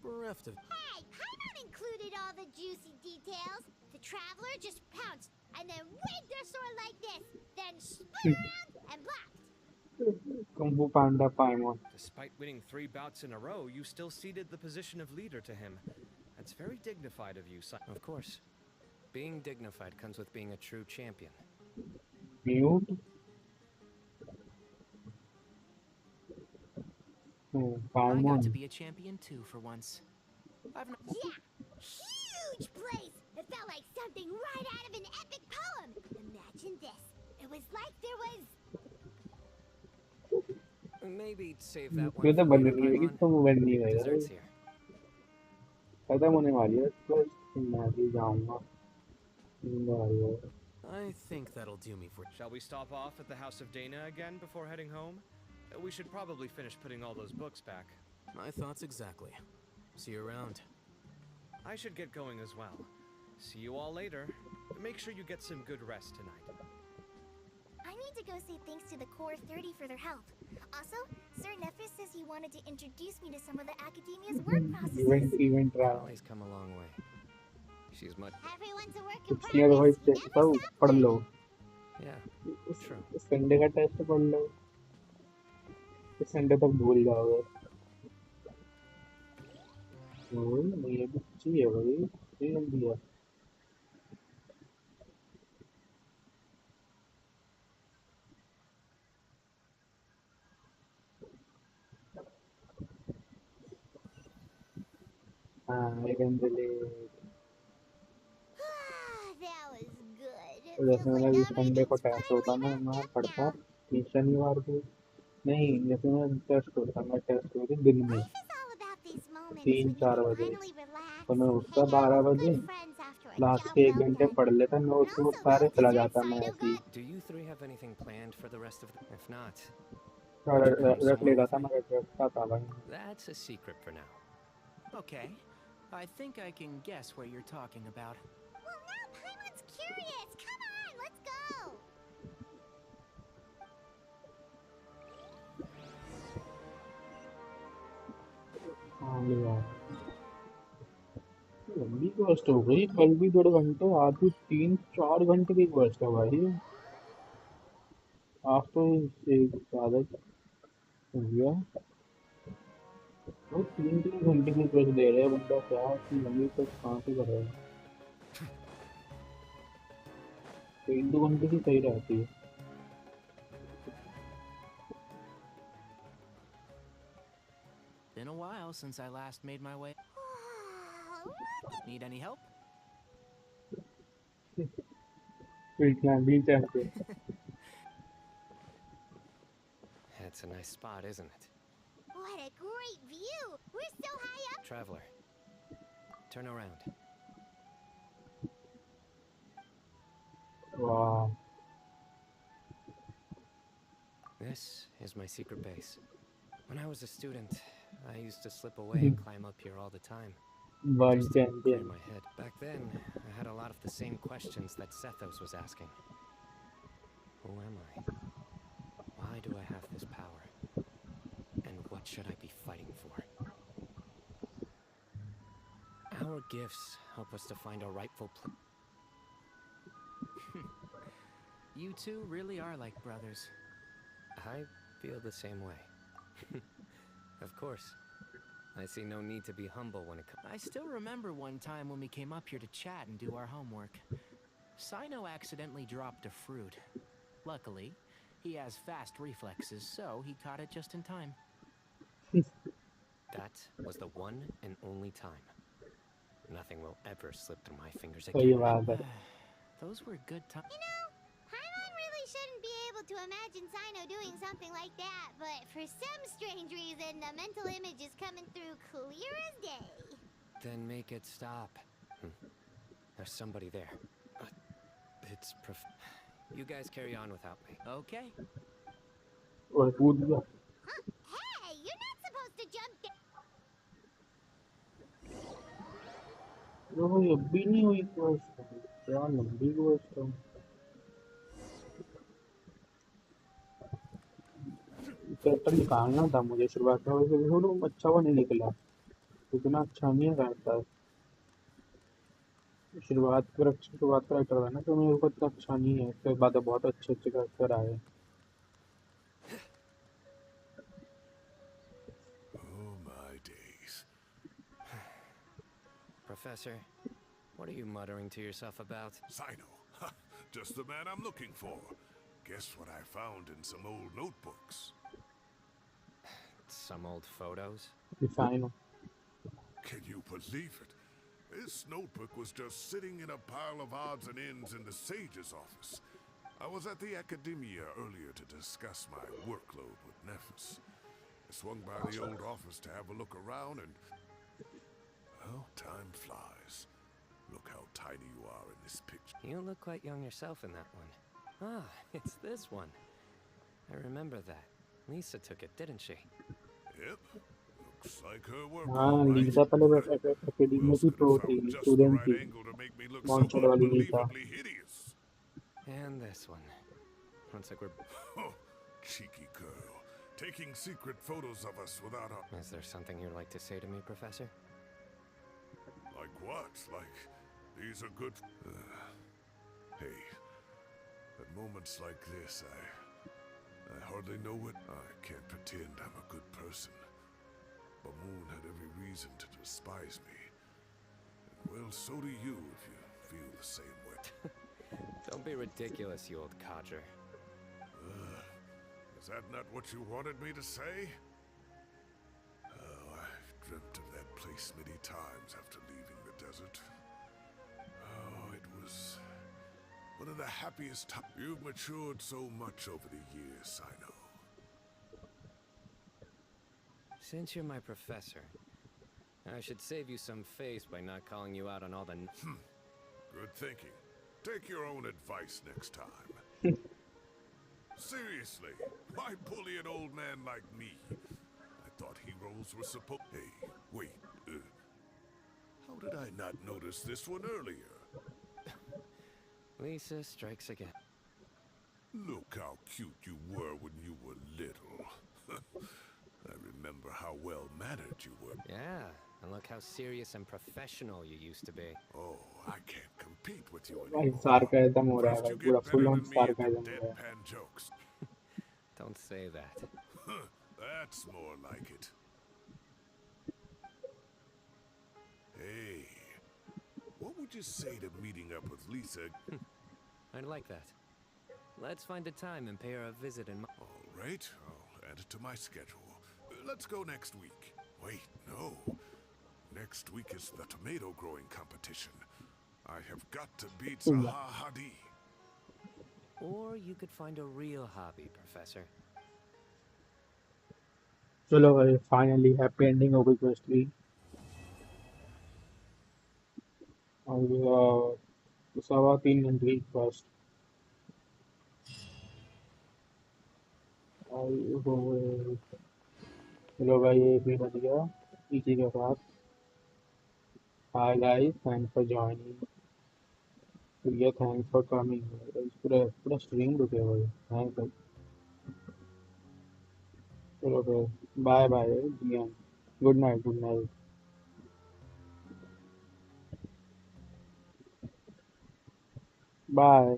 Bereft of... Hey, Paimon included all the juicy details. The traveler just pounced and then waved their sword like this, then spun around and blocked. Kung Fu Panda Paimon. Despite winning 3 bouts in a row, you still ceded the position of leader to him. That's very dignified of you, son. Of course. Being dignified comes with being a true champion. Mute? I got to be a champion too for once. Yeah, huge place. It felt like something right out of an epic poem. Imagine this. It was like there was... Maybe save that one ये तो for बन later, रही है कि Paimon. तो बन नहीं है Dessert's here. खत्म होने वाली है बस मैं भी जाऊंगा नींद आ रही है I think that'll do me for... Shall we stop off at the House of Dana again before heading home? We should probably finish putting all those books back. My thoughts exactly. See you around. I should get going as well. See you all later. Make sure you get some good rest tonight. I need to go say thanks to the Core 30 for their help. Also, Sir Nephis says he wanted to introduce me to some of the Academia's work processes. Event rहा Holly's come a long way. She's much. Everyone's a work in पिछले का भाई progress. Test था वो पढ़ लो Yeah, true. Sunday का test पढ़ लो Sunday तक भूल जाओगे ये भी चाहिए भाई ये जल्दी है हाँ I can relate That was good. तो जैसे मेरा भी संडे को टेस्ट होता ना मैं पढ़ता शनिवार को नहीं जैसे मैं टेस्ट होता मैं टेस्ट होती दिन में These moments when you 3-4 can बजे finally relax, तो मैं hang उठता out 12 with बजे good friends after a last job के 1 well घंटे done. पढ़ लेता नोट्स And वो also, सारे well चला deserved जाता मैं Sino ऐसे ही gut. Do you three have anything planned for the rest of the... If not, रख लेता था मैं रखता था भाई that's a secret for now. Okay, I think I can guess what you're talking about. Well, now Paimon's curious. Come on, let's go. हाँ यार लंबी क्वेस्ट हो गई कल भी 1.5 घंटे आज भी 3-4 घंटे की क्वेस्ट है भाई आज तो एक ज्यादा हो गया वो 3-3 घंटे की क्वेस्ट दे रहे हैं बंदा क्या इतनी लंबी क्वेस्ट कहाँ से करेगा 1-2 घंटे की सही रहती है Been a while since I last made my way. Need any help? That's a nice spot, isn't it? What a great view. We're so high up. Traveler, turn around. Wow. This is my secret base. When I was a student, I used to slip away and climb up here all the time. Just to clear my head. Back then, I had a lot of the same questions that Sethos was asking. Who am I? Why do I have this power? And what should I be fighting for? Our gifts help us to find our rightful place. You two really are like brothers. I feel the same way. Of course. I see no need to be humble when it comes. I still remember one time when we came up here to chat and do our homework. Sino accidentally dropped a fruit. Luckily, he has fast reflexes, so he caught it just in time. That was the one and only time. Nothing will ever slip through my fingers सही again. बात है Those were good times. You know, Paimon really shouldn't be able to imagine Sino doing something like that, but for some strange reason, the mental image is coming through clear as day. Then make it stop. There's somebody there. You guys carry on without me. Okay. और कूद गया Huh? Hey, you're not supposed to jump down. वो भाई अभी नहीं हुई quest क्या लंबी क्वेस्ट है कैरेक्टर निकालना था मुझे शुरुआत में वैसे वो अच्छा वो नहीं निकला इतना अच्छा नहीं है कैरेक्टर शुरुआत कैरेक्टर है ना तो मेरे को इतना अच्छा नहीं है उसके बाद बहुत अच्छे अच्छे कैरेक्टर आए Oh my days. Professor, what are you muttering to yourself about? Sino. Ha, just the man I'm looking for. Guess what I found in some old notebooks? Some old photos? Sino. Can you believe it? This notebook was just sitting in a pile of odds and ends in the Sage's office. I was at the Academia earlier to discuss my workload with Nephis. I swung by the old office to have a look around and... Well, time flies. Look how tiny you are in this picture. You look quite young yourself in that one. Ah, it's this one. I remember that. Lisa took it, didn't she? Yep. Looks like her work, all हाँ right. Lisa पहले Who academy में else थी could have pro found थी just the student right थी angle to make me look so monster वाली Lisa unbelievably hideous? And this one. Looks like we're... Oh, cheeky girl. Taking secret photos of us without a... Is there something you'd like to say to me, Professor? Like what? Like, these are good... hey, at moments like this, I hardly know what... I can't pretend I'm a good person. But Moon had every reason to despise me. And well, so do you if you feel the same way. Don't be ridiculous, you old codger. Is that not what you wanted me to say? Oh, I've dreamt of that place many times after leaving the desert. Oh, it was one of the happiest times. You've matured so much over the years, I know. Since you're my professor, I should save you some face by not calling you out on all the... Good thinking. Take your own advice next time. Seriously, why bully an old man like me? I thought heroes were supposed... Hey, wait, how did I not notice this one earlier? Lisa strikes again. Look how cute you were when you were little. I remember how well-mannered you were. Yeah, and look how serious and professional you used to be. Oh, I can't compete with you भाई anymore. सार्काइज्म हो रहा है First भाई you पूरा get full better on than me at the सार्काइज्म हो रहा है deadpan jokes. Don't say that. That's more like it. Hey, what would you say to meeting up with Lisa? I'd like that. Let's find a time and pay her a visit in... All right, I'll add it to my schedule. Let's go next week. Wait, no. Next week is the tomato growing competition. I have got to beat Zaha Hadi. Or you could find a real hobby, Professor. चलो भाई finally happy ending हो गई quest की और 3.25 घंटे की quest और हो गए चलो भाई ये भी बन गया इसी के साथ hi guys thanks for joining भैया थैंक्स फॉर कमिंग पूरा पूरा स्ट्रीम रुके भाई थैंक्स भाई चलो फिर बाय बाय जियान गुड नाइट बाय